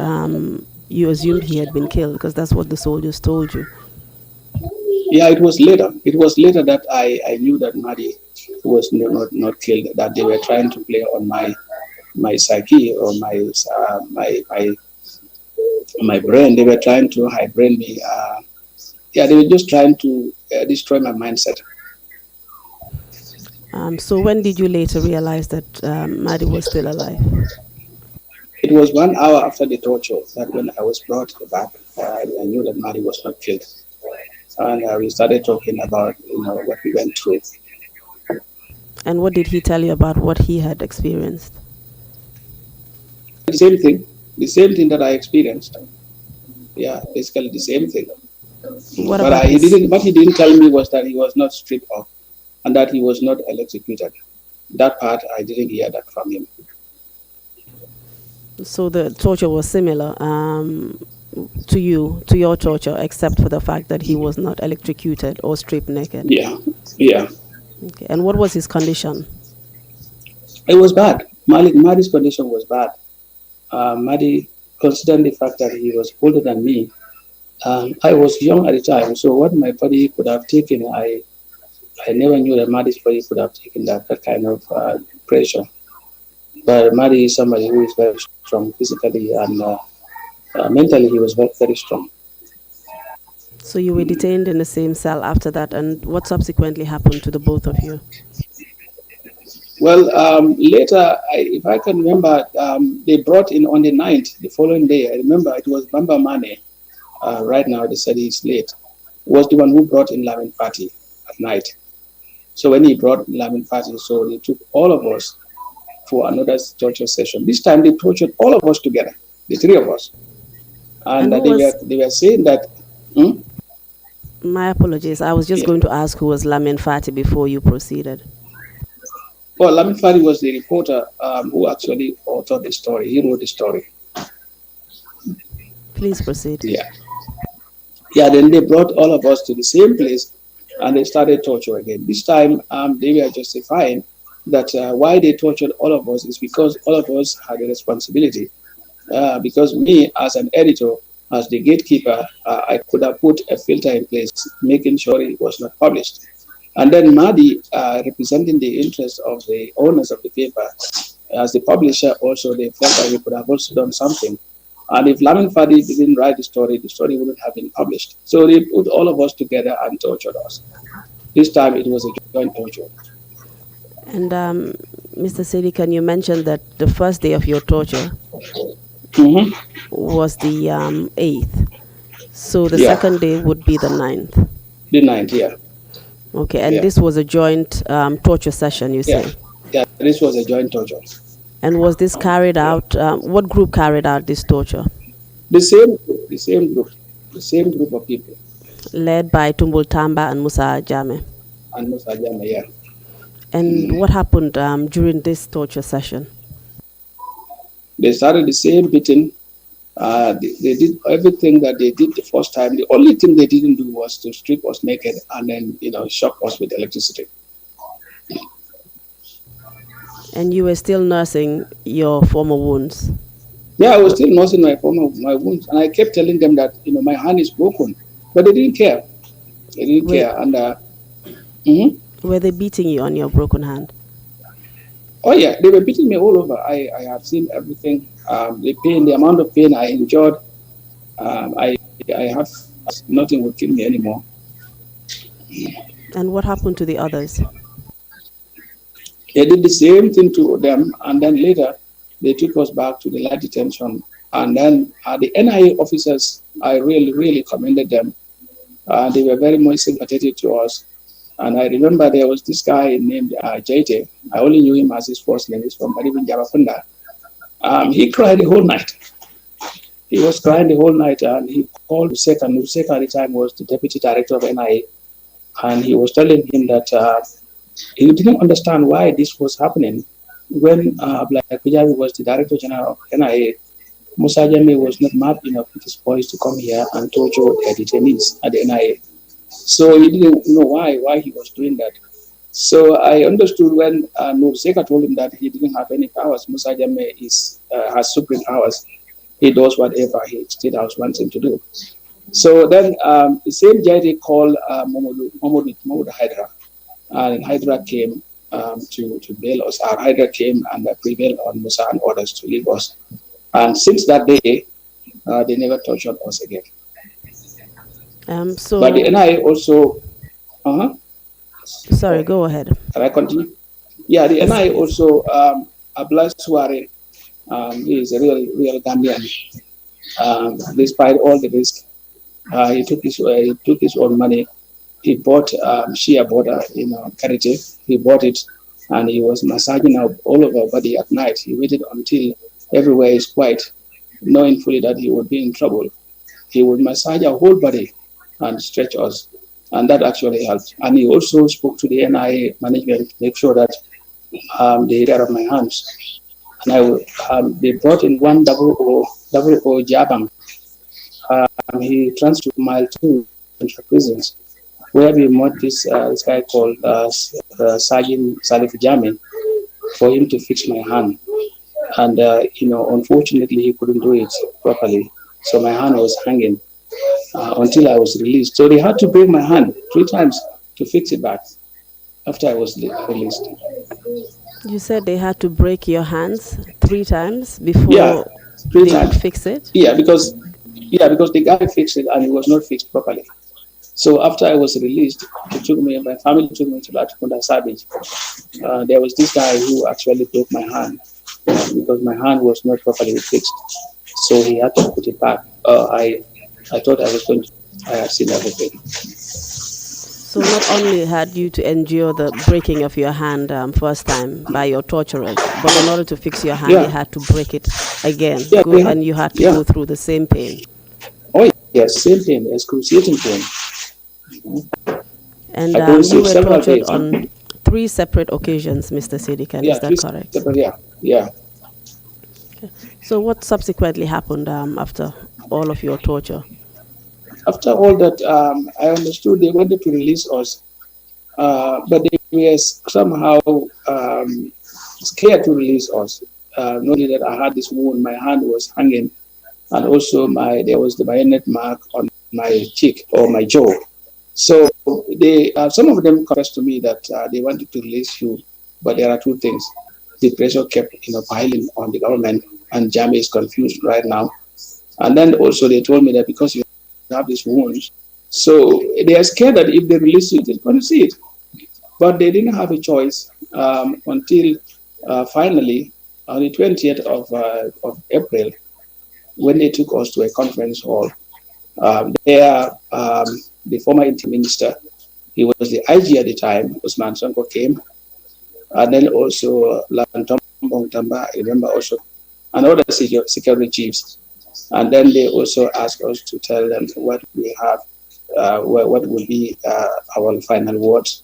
you assumed he had been killed because that's what the soldiers told you. Yeah, it was later. It was later that I knew that Madi was not killed. That they were trying to play on my psyche or my brain. They were trying to hide brain me. Yeah, they were just trying to destroy my mindset. So when did you later realize that Madi was still alive? It was 1 hour after the torture that when I was brought back, I knew that Madi was not killed, and we started talking about what we went through. And what did he tell you about what he had experienced? The same thing that I experienced. Yeah, basically the same thing. What But about he his? didn't. What he didn't tell me was that he was not stripped off, and that he was not electrocuted. That part I didn't hear that from him. So the torture was similar to you, to your torture, except for the fact that he was not electrocuted or stripped naked. Yeah, yeah. Okay. And what was his condition? It was bad. Madi's condition was bad. Madi, considering the fact that he was older than me, I was young at the time. So what my body could have taken, I never knew that Madi's body could have taken that kind of pressure. But Madi is somebody who is very strong physically and mentally. He was very, very strong. So you were detained in the same cell after that, and what subsequently happened to the both of you? Well, later, if I can remember, they brought in on the 9th, the following day. I remember it was Bamba Mane. Right now, they said he's late. Was the one who brought in Lamin Fati at night. So when he brought Lamin Fati, so they took all of us for another torture session. This time they tortured all of us together, the three of us, and And who was? they were saying that. Hmm? My apologies. I was just Yeah. going to ask who was Lamin Fati before you proceeded. Well, Lamin Fati was the reporter who actually authored the story. He wrote the story. Please proceed. Yeah. Yeah, then they brought all of us to the same place and they started torture again. This time, they were justifying that why they tortured all of us is because all of us had a responsibility. Because me, as an editor, as the gatekeeper, I could have put a filter in place, making sure it was not published. And then Madi, representing the interest of the owners of the paper, as the publisher, also they felt that we could have also done something. And if Lamin Fadi didn't write the story wouldn't have been published. So they put all of us together and tortured us. This time it was a joint torture. And Mr. Saidykhan, you mentioned that the first day of your torture Mm-hmm. was the 8th. So the Yeah, second day would be the 9th. the 9th, yeah. Okay, and Yeah, this was a joint torture session, you yeah, say? yeah. This was a joint torture. And was this carried Yeah. out? What group carried out this torture? The same group of people. Led by Tumbul Tamba and Musa Jammeh. And Musa Jammeh, yeah. And what happened during this torture session? They started the same beating. They did everything that they did the first time. The only thing they didn't do was to strip us naked and then, shock us with electricity. And you were still nursing your former wounds? Yeah, I was still nursing my wounds, and I kept telling them that my hand is broken, but they didn't care. They didn't Were, care, and mhm. were they beating you on your broken hand? Oh yeah, they were beating me all over. I have seen everything. The pain, the amount of pain I endured. I have nothing would kill me anymore. And what happened to the others? They did the same thing to them, and then later they took us back to the light detention. And then the NIA officers, I really, really commended them. They were very much sympathetic to us. And I remember there was this guy named Jaite. I only knew him as his first name. He's from Maribin Javakunda. He cried the whole night. He was crying the whole night, and he called Nuseka. Nuseka at the time was the deputy director of NIA. And he was telling him that he didn't understand why this was happening. When Black Kujabi was the director general of NIA, Musa Jammeh was not mad enough with his boys to come here and torture their detainees at the NIA. So he didn't know why he was doing that. So I understood when Nurseka told him that he didn't have any powers. Musa Jammeh has supreme powers. He does whatever he State House wants him to do. So then the same Jaiti called Mahmoud Hydra. And Hydra came to bail us out. Hydra came and prevailed on Musa and others to leave us. And since that day, they never tortured us again. But the NIA also, Sorry, go ahead. Can I continue? Yeah, the NIA also, Abla Suare, he is a real Gambian. Despite all the risk, he took his own money. He bought Shia border, Karite. He bought it, and he was massaging all of our body at night. He waited until everywhere is quiet, knowing fully that he would be in trouble. He would massage our whole body and stretch us, and that actually helped. And he also spoke to the NIA management to make sure that they take care of my hands. And they brought in one double O Jabang. He transferred to Mile 2 Central Prisons, where we met this guy called Sergeant Salif Jammeh for him to fix my hand. And, unfortunately, he couldn't do it properly. So my hand was hanging until I was released. So they had to break my hand 3 times to fix it back after I was released. You said they had to break your hands 3 times before Yeah, three they times. would fix it? Because the guy fixed it and it was not fixed properly. So after I was released, my family took me to Latrikunda Savage. There was this guy who actually broke my hand because my hand was not properly fixed. So he had to put it back. I thought I was going to, I had seen everything. So not only had you to endure the breaking of your hand first time by your torturers, but in order to fix your hand, they had to break it again, and you had to go through the same pain. Oh yes, same pain, excruciating pain. And you were tortured on 3 separate occasions, Mr. Saidykhan, is that correct? Yeah. Okay. So what subsequently happened after all of your torture? After all that, I understood they wanted to release us, but they were somehow scared to release us. Knowing that I had this wound, my hand was hanging, and also there was the bayonet mark on my cheek or my jaw. So some of them confessed to me that they wanted to release you, but there are 2 things. The pressure kept piling on the government, and Jammeh is confused right now. And then also they told me that because you have these wounds, so they are scared that if they release you, they're going to see it. But they didn't have a choice until finally on the 20th of April, when they took us to a conference hall. The former interior minister, he was the IG at the time, Usman Sonko came, and then also Lantom Bongtamba, I remember also, and other security chiefs. And then they also asked us to tell them what we have, what will be our final words,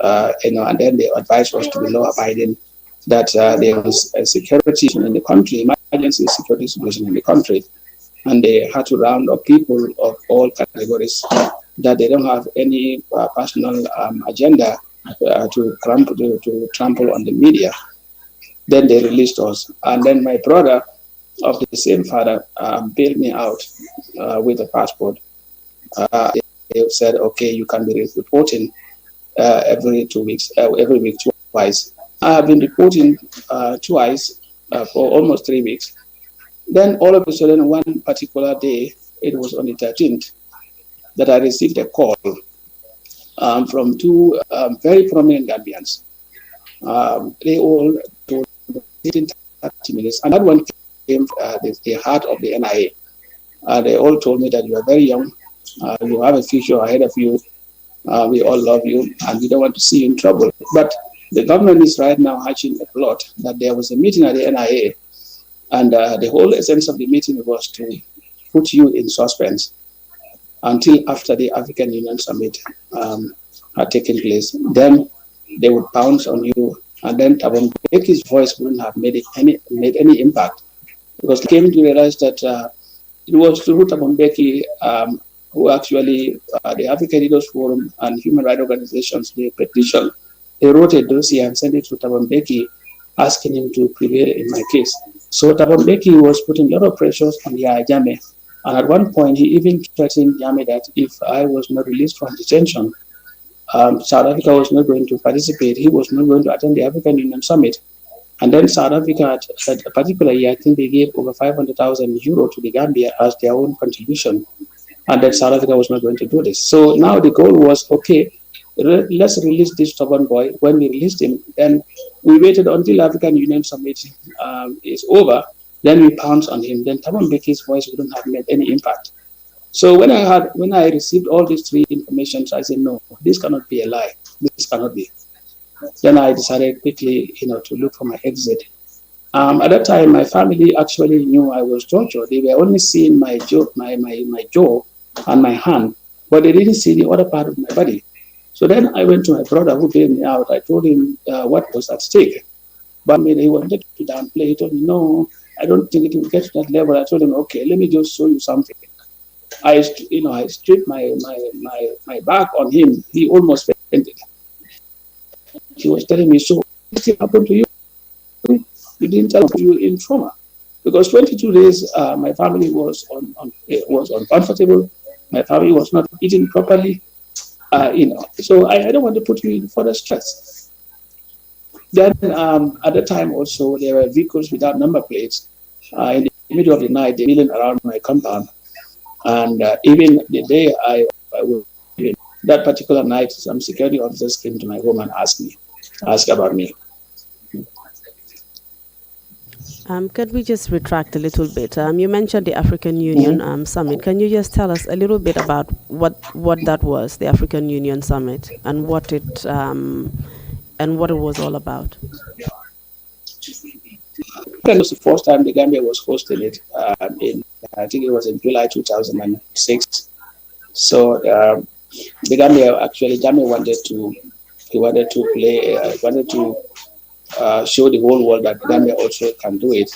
and then they advised us to be law abiding, that there was a security in the country, emergency security situation in the country, and they had to round up people of all categories, that they don't have any personal agenda to trample on the media. Then they released us, and then my brother of the same father bailed me out with a passport. They said, okay, you can be reporting every 2 weeks, every week twice. I have been reporting twice for almost 3 weeks. Then all of a sudden, one particular day, it was on the 13th, that I received a call from 2 very prominent Gambians. They all told me 30 minutes, and that one came the heart of the NIA. They all told me that you are very young, you have a future ahead of you, we all love you, and we don't want to see you in trouble. But the government is right now hatching a plot that there was a meeting at the NIA, and the whole essence of the meeting was to put you in suspense until after the African Union Summit had taken place. Then they would pounce on you, and then Thabo Mbeki's voice wouldn't have made any impact, because they came to realize that it was through Thabo Mbeki who actually, the African Leaders Forum and human rights organizations, they petitioned. They wrote a dossier and sent it to Thabo Mbeki, asking him to prevail in my case. So Thabo Mbeki was putting a lot of pressures on Yahya Jammeh, and at one point he even threatened Jammeh that if I was not released from detention, South Africa was not going to participate. He was not going to attend the African Union Summit. And then South Africa, at a particular year, I think they gave over 500,000 euro to the Gambia as their own contribution. And then South Africa was not going to do this. So now the goal was, okay, let's release this stubborn boy. When we released him, then we waited until African Union Summit is over. Then we pounced on him. Then Thabo Mbeki's voice wouldn't have made any impact. So when I received all these 3 information, I said, no, this cannot be a lie. This cannot be. Then I decided quickly, to look for my exit. At that time, my family actually knew I was tortured. They were only seeing my jaw and my hand, but they didn't see the other part of my body. So then I went to my brother who bailed me out. I told him what was at stake. But he wanted to downplay. He told me, no, I don't think it will get to that level. I told him, okay, let me just show you something. I stripped my back on him. He almost fainted. He was telling me, so what happened to you? You didn't tell me you were in trauma. Because 22 days, my family was uncomfortable. My family was not eating properly. So I don't want to put you in further stress. Then at the time also, there were vehicles without number plates. In the middle of the night, they're milling around my compound. And even the day I was that particular night, some security officers came to my home and asked about me. Could we just retract a little bit? You mentioned the African Union Summit. Can you just tell us a little bit about what that was, the African Union Summit, and what it was all about? It was the first time the Gambia was hosting it. I think it was in July 2006. So the Gambia actually, Jammeh wanted to show the whole world that Gambia also can do it.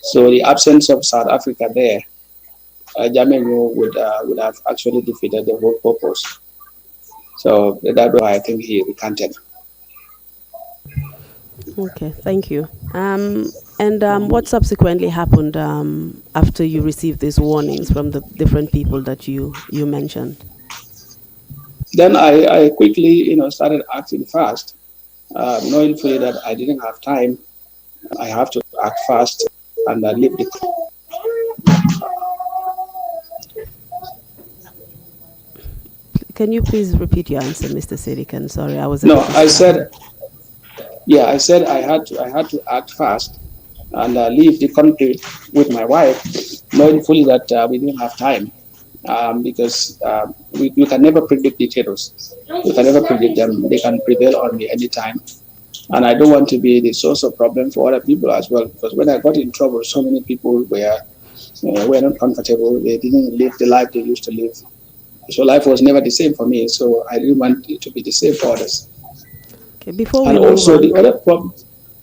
So the absence of South Africa there, Jammeh would have actually defeated the whole purpose. So that's why I think he recanted. Okay, thank you. What subsequently happened after you received these warnings from the different people that you mentioned? Then I quickly, started acting fast, knowing fully that I didn't have time. I have to act fast and leave the. Can you please repeat your answer, Mr. Saidykhan? Sorry, I was. No, I said I had to act fast and leave the country with my wife, knowing fully that we didn't have time. Because we can never predict dictators. We can never predict them. They can prevail on me anytime. And I don't want to be the source of problem for other people as well. Because when I got in trouble, so many people were not comfortable. They didn't live the life they used to live. So life was never the same for me. So I didn't want it to be the same for others. Okay, before we and move also on, the other problem.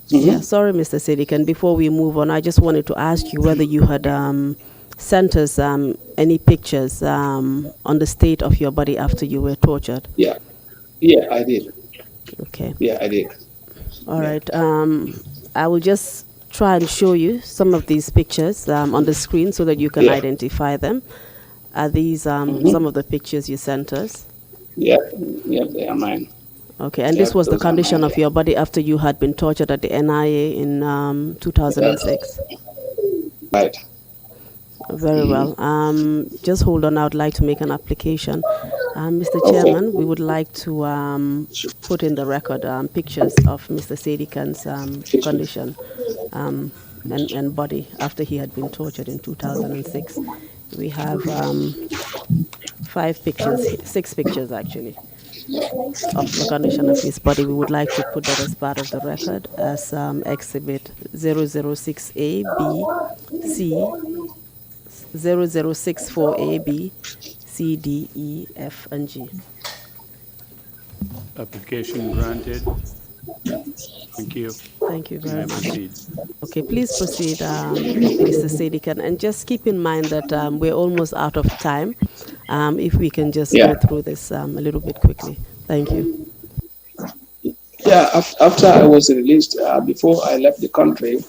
Yeah, sorry, Mr. Saidykhan. Before we move on, I just wanted to ask you whether you had sent us any pictures on the state of your body after you were tortured. Yeah, I did. Okay. Yeah, I did. All right. I will just try and show you some of these pictures on the screen so that you can identify them. Are these some of the pictures you sent us? Yeah, they are mine. Okay, and this was the condition of your body after you had been tortured at the NIA in 2006? Right. Very well. Just hold on. I would like to make an application. Mr. Chairman, we would like to put in the record pictures of Mr. Saidykhan's condition and body after he had been tortured in 2006. We have 6 pictures actually of the condition of his body. We would like to put that as part of the record as exhibit 006A, B, C, 0064A, B, C, D, E, F, and G. Application granted. Thank you. Thank you very much. Proceed. Okay, please proceed, Mr. Saidykhan, and just keep in mind that we're almost out of time. If we can just go through this a little bit quickly. Thank you. Yeah, after I was released, before I left the country,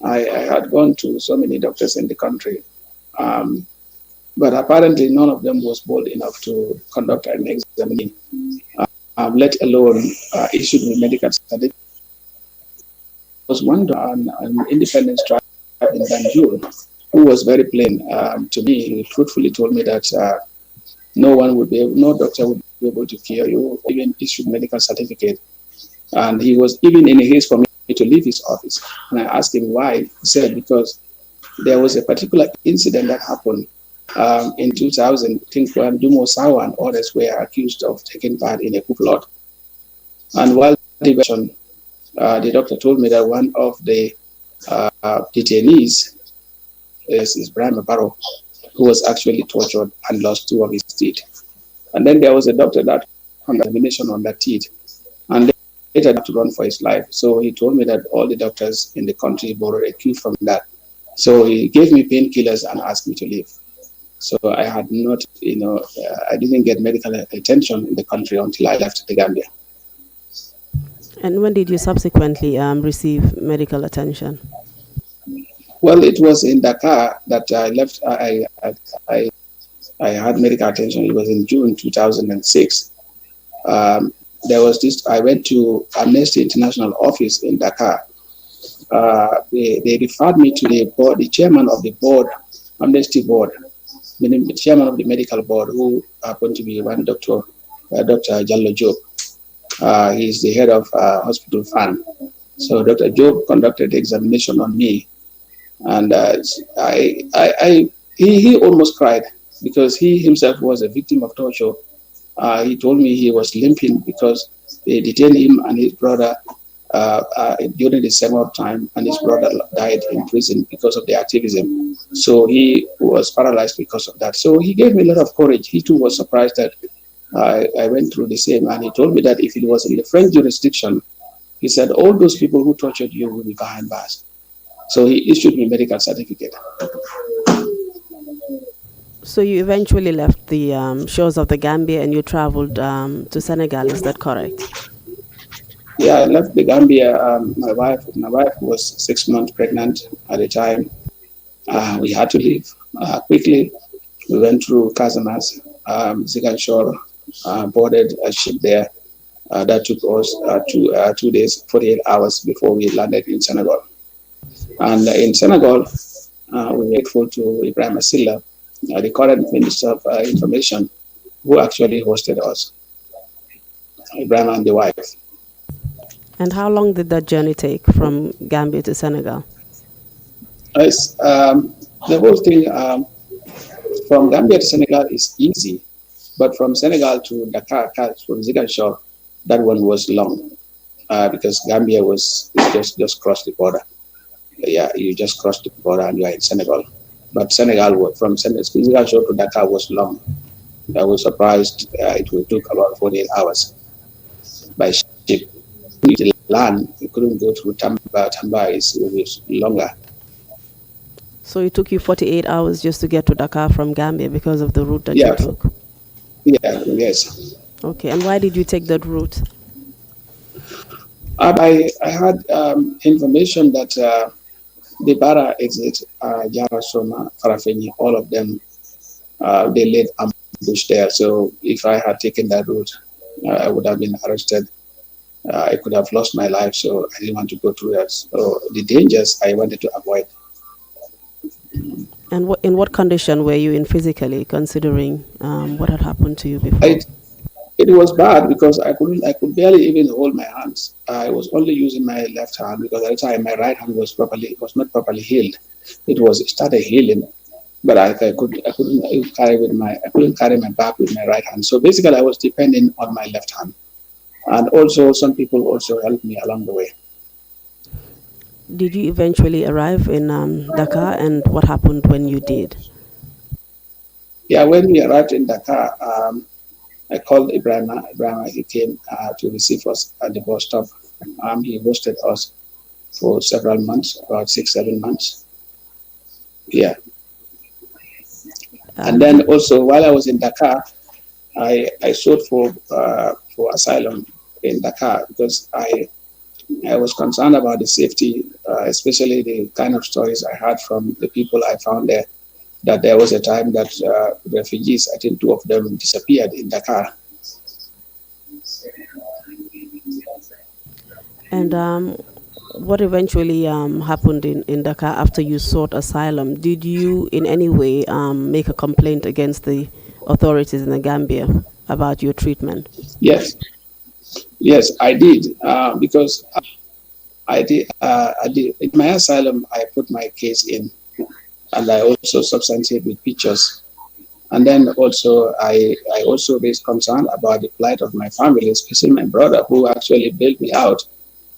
I had gone to so many doctors in the country. But apparently none of them was bold enough to conduct an examination, let alone issue me medical certificate. There was one an independent tribe in Banjul who was very plain to me. He truthfully told me that no doctor would be able to cure you, even issue medical certificate. And he was even in a haste for me to leave his office. And I asked him why. He said because there was a particular incident that happened in 2000, I think, when Dumo Sawa and others were accused of taking part in a coup plot. And while diversion, the doctor told me that one of the detainees is Brian Barrow, who was actually tortured and lost two of his teeth. And then there was a doctor that found examination on that teeth, and later had to run for his life. So he told me that all the doctors in the country borrowed a cue from that. So he gave me painkillers and asked me to leave. So I had not, I didn't get medical attention in the country until I left the Gambia. And when did you subsequently receive medical attention? Well, it was in Dakar that I left. I had medical attention. It was in June 2006. There was this. I went to Amnesty International office in Dakar. They referred me to the board, the chairman of the board, Amnesty board, meaning the chairman of the medical board, who happened to be one Dr. Jallo Job. He's the head of hospital fund. So Dr. Job conducted the examination on me, and he almost cried because he himself was a victim of torture. He told me he was limping because they detained him and his brother during the summer time, and his brother died in prison because of the activism. So he was paralyzed because of that. So he gave me a lot of courage. He too was surprised that I went through the same, and he told me that if it was in the French jurisdiction, he said all those people who tortured you will be behind bars. So he issued me a medical certificate. So you eventually left the shores of the Gambia and you traveled to Senegal, is that correct? Yeah, I left the Gambia. My wife was 6 months pregnant at the time. We had to leave quickly. We went through Casamance, Ziganchor, boarded a ship there. That took us 2 days, 48 hours before we landed in Senegal. And in Senegal, we were grateful to Ibrahim Asila, the current Minister of Information, who actually hosted us, Ibrahim and the wife. And how long did that journey take from Gambia to Senegal? The whole thing from Gambia to Senegal is easy, but from Senegal to Dakar, from Ziganchor, that one was long because Gambia was just crossed the border. Yeah, you just crossed the border and you are in Senegal. But Senegal, from Ziganchor to Dakar was long. I was surprised it took about 48 hours by ship. The land, you couldn't go through Tamba. Tamba is longer. So it took you 48 hours just to get to Dakar from Gambia because of the route that you took? Yeah, yes. Okay, and why did you take that route? I had information that the Bara exit, Jara, Soma, Farafeni, all of them, they laid ambush there. So if I had taken that route, I would have been arrested. I could have lost my life, so I didn't want to go through that. So the dangers I wanted to avoid. And in what condition were you in physically, considering what had happened to you before? It was bad because I could barely even hold my hands. I was only using my left hand because at the time my right hand was not properly healed. It started healing, but I couldn't carry my bag with my right hand. So basically, I was depending on my left hand, and also some people also helped me along the way. Did you eventually arrive in Dakar, and what happened when you did? Yeah, when we arrived in Dakar, I called Ibrahim. He came to receive us at the bus stop. He hosted us for several months, about 6-7 months. Yeah. And then also, while I was in Dakar, I sought for asylum in Dakar because I was concerned about the safety, especially the kind of stories I heard from the people I found there, that there was a time that refugees, I think 2 of them disappeared in Dakar. And what eventually happened in Dakar after you sought asylum? Did you in any way make a complaint against the authorities in the Gambia about your treatment? Yes, I did, because I did in my asylum. I put my case in, and I also substantiated with pictures And then also, I also raised concern about the plight of my family, especially my brother, who actually bailed me out,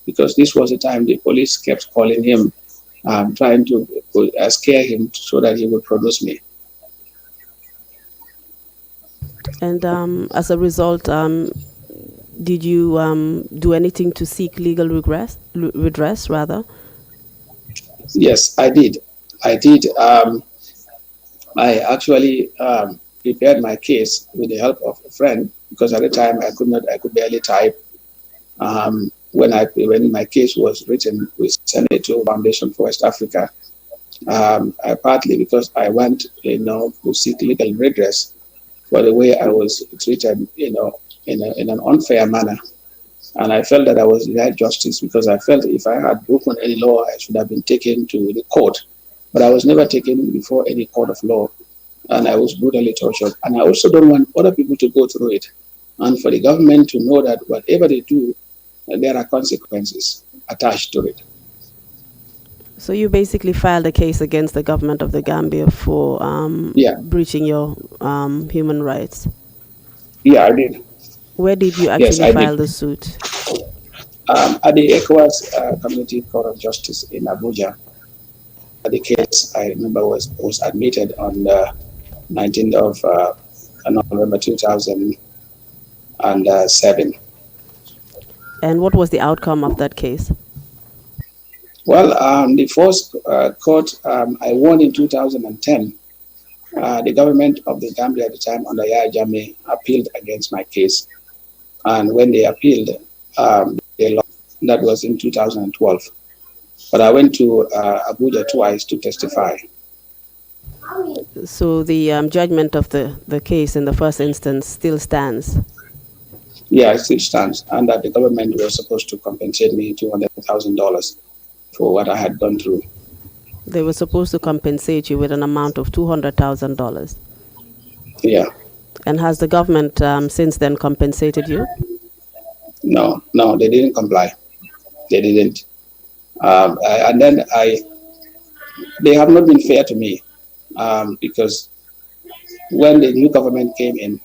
because this was the time the police kept calling him, trying to scare him so that he would produce me. And as a result, did you do anything to seek legal redress rather? Yes, I did. I did. I actually prepared my case with the help of a friend, because at the time I could barely type. When my case was written, we sent it to Foundation for West Africa. Partly because I went, to seek legal redress for the way I was treated, in an unfair manner. And I felt that I was denied justice, because I felt if I had broken any law, I should have been taken to the court. But I was never taken before any court of law, and I was brutally tortured. And I also don't want other people to go through it, and for the government to know that whatever they do, there are consequences attached to it. So you basically filed a case against the government of the Gambia for breaching your human rights. Yeah, I did. Where did you Yes, actually I file did. the suit? At the ECOWAS Community Court of Justice in Abuja. The case, I remember, was admitted on the 19th of November 2007. And what was the outcome of that case? Well, the first court, I won in 2010. The government of the Gambia at the time, under Yahya Jammeh, appealed against my case. And when they appealed, they lost. That was in 2012. But I went to Abuja twice to testify. So the judgment of the case in the first instance still stands? Yeah, it still stands. And that the government was supposed to compensate me $200,000 for what I had gone through. They were supposed to compensate you with an amount of $200,000. Yeah. And has the government since then compensated you? No, they didn't comply. They didn't. And then they have not been fair to me, because when the new government came in,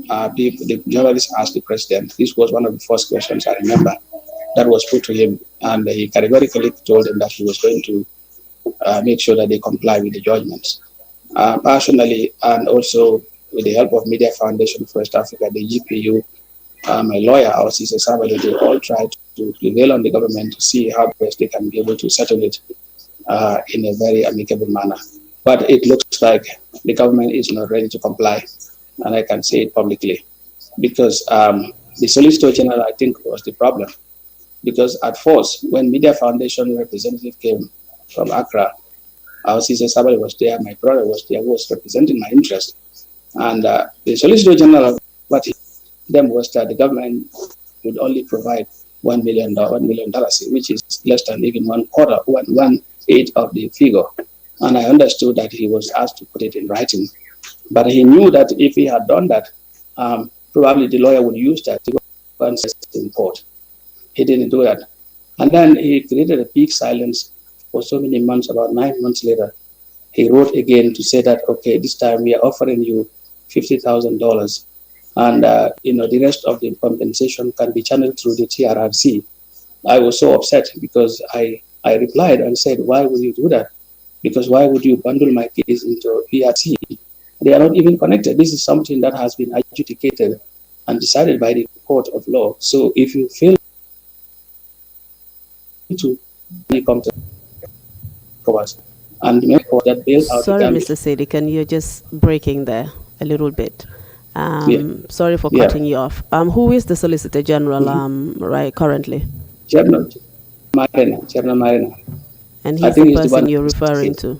the journalists asked the president. This was one of the first questions I remember that was put to him, and he categorically told them that he was going to make sure that they comply with the judgments. Personally, and also with the help of Media Foundation for West Africa, the GPU, my lawyer, our Musa Saidykhan, they all tried to prevail on the government to see how best they can be able to settle it in a very amicable manner. But it looks like the government is not ready to comply, and I can say it publicly, because the Solicitor General, I think, was the problem. Because at first, when Media Foundation representative came from Accra, our Musa Saidykhan was there, my brother was there, who was representing my interest. And the Solicitor General, what he them was that the government would only provide $1 million, which is less than even one eighth of the figure. And I understood that he was asked to put it in writing. But he knew that if he had done that, probably the lawyer would use that to go and in court. He didn't do that. And then he created a big silence for so many months. About 9 months later, he wrote again to say that, okay, this time we are offering you $50,000. And the rest of the compensation can be channeled through the TRRC. I was so upset, because I replied and said, why would you do that? Because why would you bundle my case into PRC? They are not even connected. This is something that has been adjudicated and decided by the court of law. So if you fail to come to court and make that bail out Sorry, the Gambia. Mr. Saidykhan, you're just breaking there a little bit. Sorry for Yeah. cutting you off. Who is the Solicitor General right currently? General Marina. And I he's think the he's the person one. you're referring to.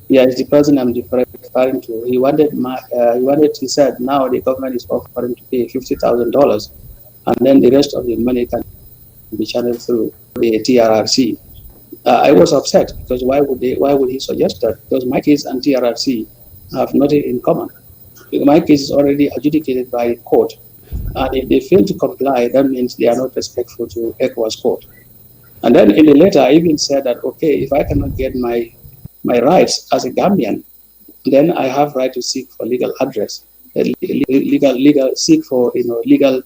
Yeah, it's the person I'm referring to. He said now the government is offering to pay $50,000, and then the rest of the money can be channeled through the TRRC. I was upset, because why would he suggest that? Because my case and TRRC have nothing in common. My case is already adjudicated by court, and if they fail to comply, that means they are not respectful to ECOWAS court. And then in the letter, I even said that, okay, if I cannot get my rights as a Gambian, then I have right to seek for legal address, legal seek for legal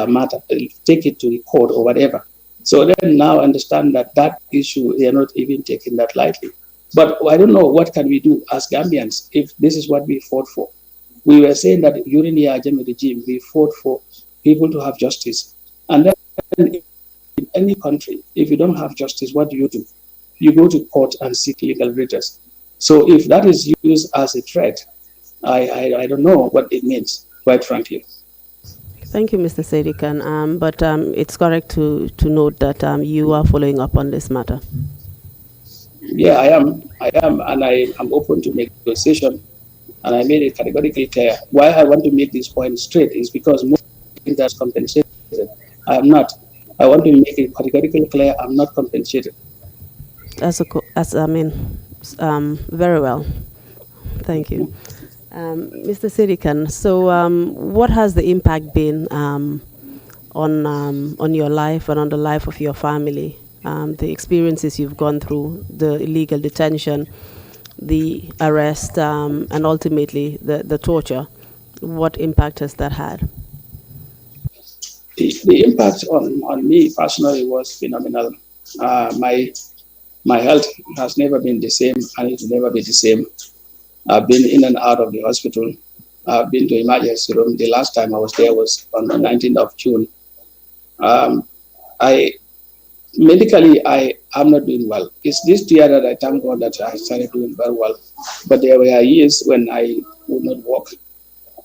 matter, take it to the court or whatever. So then now understand that that issue they are not even taking that lightly. But I don't know what can we do as Gambians if this is what we fought for. We were saying that during the Yahya Jammeh regime we fought for people to have justice, and then in any country, if you don't have justice, what do? You go to court and seek legal redress. So if that is used as a threat, I don't know what it means, quite frankly. Thank you, Mr. Saidykhan. But it's correct to note that you are following up on this matter. Yeah, I am, and I am open to make negotiation. And I made it categorically clear. Why I want to make this point straight is because most that's compensated. I am not. I want to make it categorically clear. I'm not compensated. Very well. Thank you. Mr. Saidykhan, so what has the impact been on your life and on the life of your family? The experiences you've gone through, the illegal detention, the arrest, and ultimately the torture. What impact has that had? The impact on me personally was phenomenal. My health has never been the same, and it will never be the same. I've been in and out of the hospital. I've been to emergency room. The last time I was there was on the 19th of June. I medically I am not doing well. It's this year that I thank God that I started doing very well. But there were years when I would not walk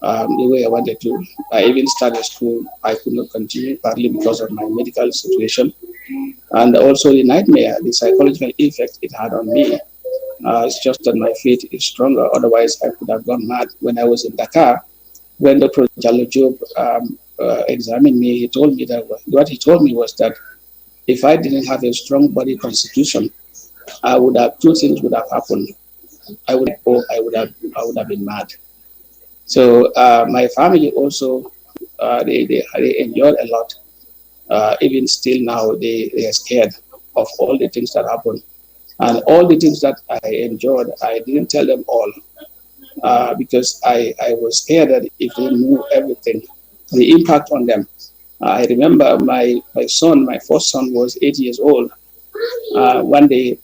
the way I wanted to. I even started school. I could not continue partly because of my medical situation, and also the nightmare, the psychological effect it had on me. It's just that my faith is stronger. Otherwise, I could have gone mad. When I was in Dakar, when Dr. Jallo Job examined me, he told me that what he told me was that if I didn't have a strong body constitution, I would have two things would have happened. I would have been mad. So my family also they enjoyed a lot. Even still now they are scared of all the things that happened. And all the things that I enjoyed, I didn't tell them all because I was scared that if they knew everything, the impact on them. I remember my son, my first son was 8 years old. One day,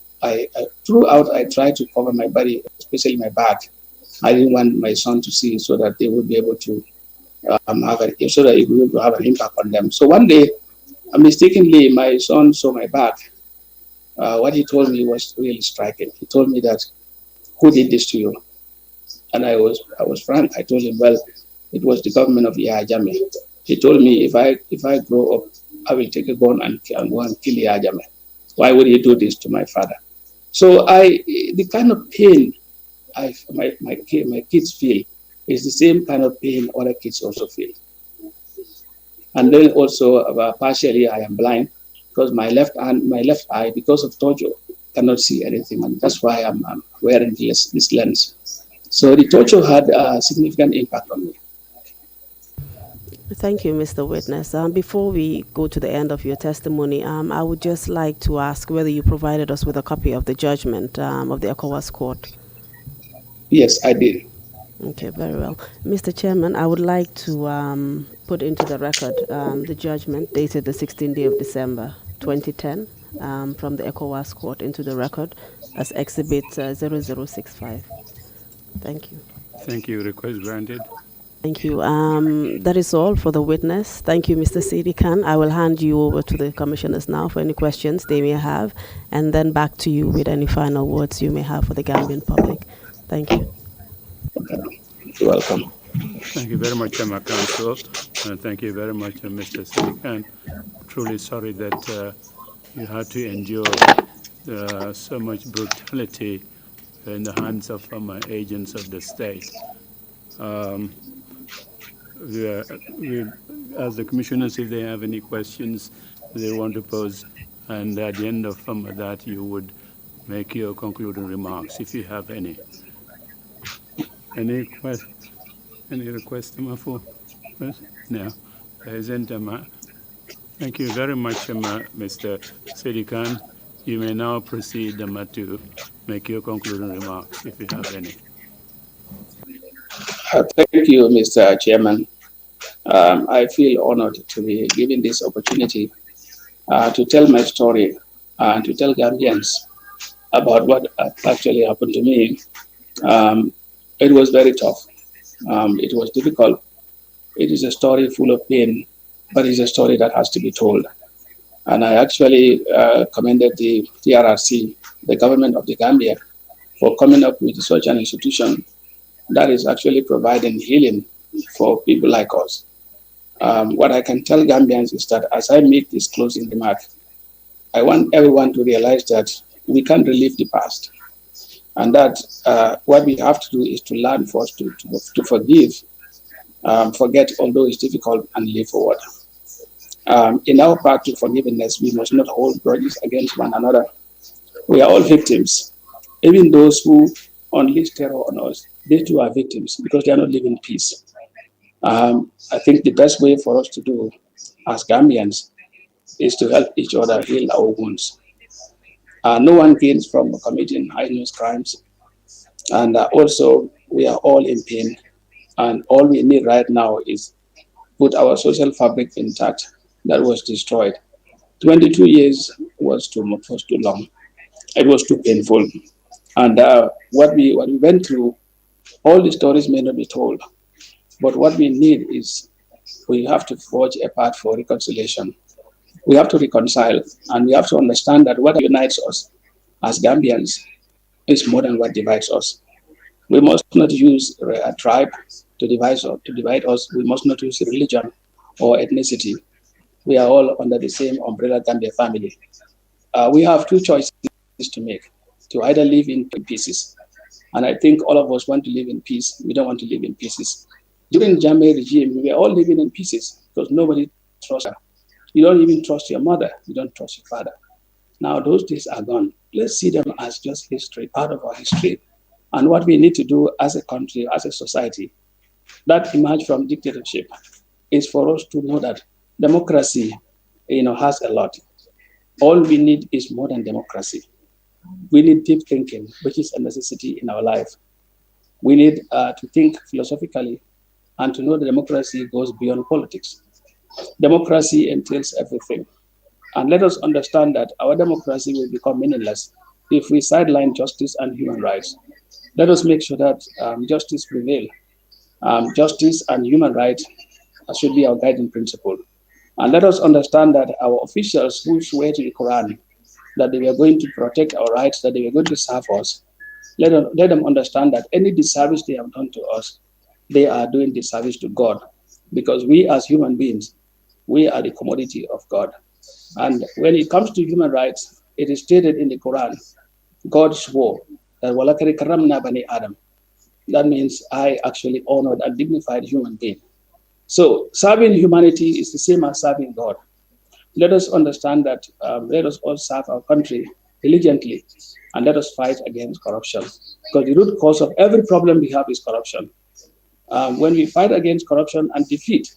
throughout, I tried to cover my body, especially my back. I didn't want my son to see so that they would be able to so that it would have an impact on them. So one day, mistakenly, my son saw my back. What he told me was really striking. He told me that, "Who did this to you?" And I was frank. I told him, "Well, it was the government of Yahya Jammeh." He told me, if I grow up, I will take a gun and go and kill Yahya Jammeh. Why would he do this to my father? So the kind of pain my kids feel is the same kind of pain other kids also feel. And then also partially I am blind because my left eye, because of torture, cannot see anything, and that's why I'm wearing this lens. So the torture had a significant impact on me. Thank you, Mr. Witness. Before we go to the end of your testimony, I would just like to ask whether you provided us with a copy of the judgment of the ECOWAS court. Yes, I did. Okay, very well. Mr. Chairman, I would like to put into the record the judgment dated the 16th day of December 2010 from the ECOWAS court into the record as Exhibit 0065. Thank you. Thank you. Request granted. Thank you. That is all for the witness. Thank you, Mr. Saidykhan. I will hand you over to the commissioners now for any questions they may have, and then back to you with any final words you may have for the Gambian public. Thank you. You're welcome. Thank you very much, my counsel, and thank you very much, Mr. Saidykhan. Truly sorry that you had to endure so much brutality in the hands of agents of the state. We ask the commissioners if they have any questions they want to pose, and at the end of that, you would make your concluding remarks if you have any. Any request for? No, there isn't. Thank you very much, Mr. Saidykhan. You may now proceed to make your concluding remarks if you have any. Thank you, Mr. Chairman. I feel honored to be given this opportunity to tell my story and to tell Gambians about what actually happened to me. Um, it was very tough. It was difficult. It is a story full of pain, but it's a story that has to be told. And I actually commended the TRRC, the government of the Gambia, for coming up with such an institution that is actually providing healing for people like us. What I can tell Gambians is that as I make this closing remark, I want everyone to realize that we can't relive the past, and that what we have to do is to learn first to forgive, forget although it's difficult, and live forward. In our path to forgiveness, we must not hold grudges against one another. We are all victims. Even those who unleash terror on us, they too are victims because they are not living peace. I think the best way for us to do as Gambians is to help each other heal our wounds. No one gains from committing heinous crimes. And also, we are all in pain. And all we need right now is put our social fabric intact that was destroyed. 22 years was too long. It was too painful. And what we went through, all the stories may not be told. But what we need is we have to forge a path for reconciliation. We have to reconcile, and we have to understand that what unites us as Gambians is more than what divides us. We must not use a tribe to divide us. We must not use religion or ethnicity. We are all under the same umbrella Gambia family. We have two choices to make: to either live in pieces, and I think all of us want to live in peace. We don't want to live in pieces. During the Jammeh regime, we were all living in pieces because nobody trusts her. You don't even trust your mother. You don't trust your father. Now those days are gone. Let's see them as just history, part of our history. And what we need to do as a country, as a society, that emerge from dictatorship is for us to know that democracy, has a lot. All we need is more than democracy. We need deep thinking, which is a necessity in our life. We need to think philosophically and to know that democracy goes beyond politics. Democracy entails everything. And let us understand that our democracy will become meaningless if we sideline justice and human rights. Let us make sure that justice prevail. Justice and human rights should be our guiding principle. And let us understand that our officials who swear to the Quran that they were going to protect our rights, that they were going to serve us, let them understand that any disservice they have done to us, they are doing disservice to God. Because we as human beings, we are the commodity of God. And when it comes to human rights, it is stated in the Quran, God swore that walakari karamna bani Adam. That means I actually honored and dignified human being. So serving humanity is the same as serving God. Let us understand that let us all serve our country diligently and let us fight against corruption. Because the root cause of every problem we have is corruption. When we fight against corruption and defeat,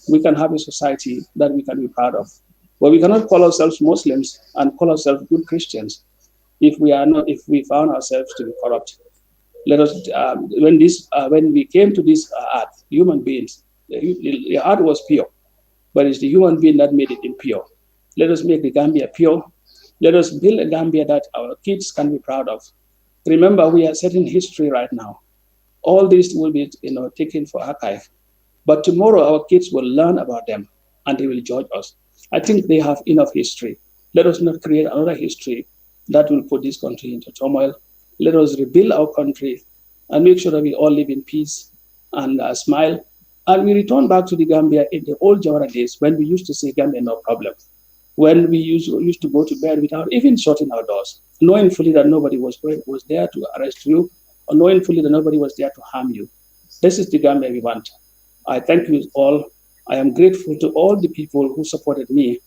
we can have a society that we can be proud of. But we cannot call ourselves Muslims and call ourselves good Christians if we found ourselves to be corrupt. Let us when we came to this earth, human beings, the earth was pure, but it's the human being that made it impure. Let us make the Gambia pure. Let us build a Gambia that our kids can be proud of. Remember, we are setting history right now. All this will be taken for archive. But tomorrow our kids will learn about them and they will judge us. I think they have enough history. Let us not create another history that will put this country into turmoil. Let us rebuild our country and make sure that we all live in peace and smile. And we return back to the Gambia in the old Jawara days when we used to say Gambia no problem. When we used to go to bed without even shutting our doors, knowing fully that nobody was there to arrest you, or knowing fully that nobody was there to harm you. This is the Gambia we want. I thank you all. I am grateful to all the people who supported me,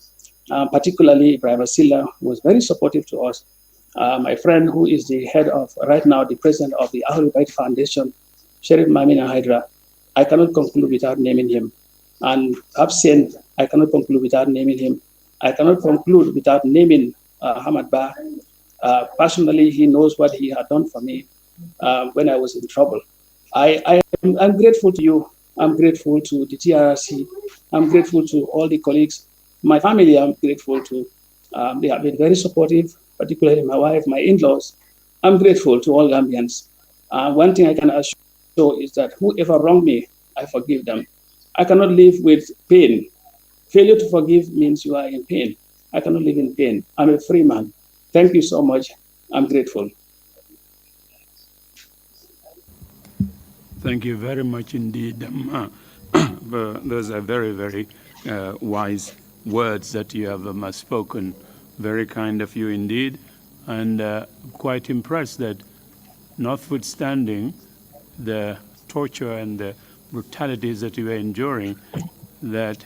particularly Ibrahim Asila, who was very supportive to us. My friend, who is the head of, right now, the president of the Ahlul Bayt Foundation, Sheriff Mamina Hydra. I cannot conclude without naming him. And Absent, I cannot conclude without naming him. I cannot conclude without naming Hamad Ba. Personally, he knows what he had done for me when I was in trouble. I'm grateful to you. I'm grateful to the TRRC. I'm grateful to all the colleagues. My family, I'm grateful to. They have been very supportive, particularly my wife, my in-laws. I'm grateful to all Gambians. One thing I can assure is that whoever wronged me, I forgive them. I cannot live with pain. Failure to forgive means you are in pain. I cannot live in pain. I'm a free man. Thank you so much. I'm grateful. Thank you very much indeed. Those are very, very wise words that you have spoken. Very kind of you indeed. And quite impressed that notwithstanding the torture and the brutalities that you were enduring, that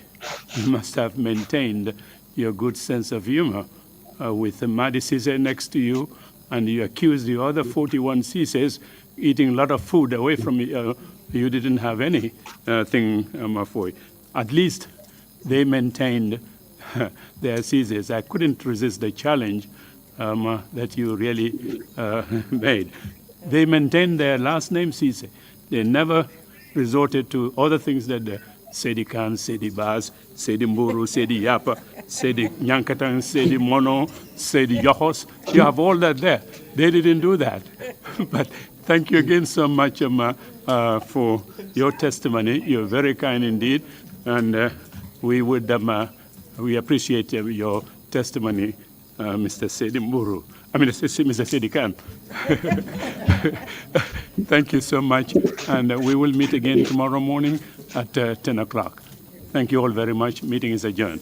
you must have maintained your good sense of humor with the Madi Cisse next to you, and you accused the other 41 Cisses eating a lot of food away from you. You didn't have anything for you. At least they maintained their Cisses. I couldn't resist the challenge that you really made. They maintained their last name Cisse. They never resorted to other things that the Saidykhan, Saidi Baz, Saidi Mburu, Saidi Yapa, Saidi Nyankatan, Saidi Mono, Saidi Yohos. You have all that there. They didn't do that. But thank you again so much for your testimony. You're very kind indeed. And we appreciate your testimony, Mr. Saidi Mburu. Mr. Saidykhan. Thank you so much. And we will meet again tomorrow morning at 10 o'clock. Thank you all very much. Meeting is adjourned.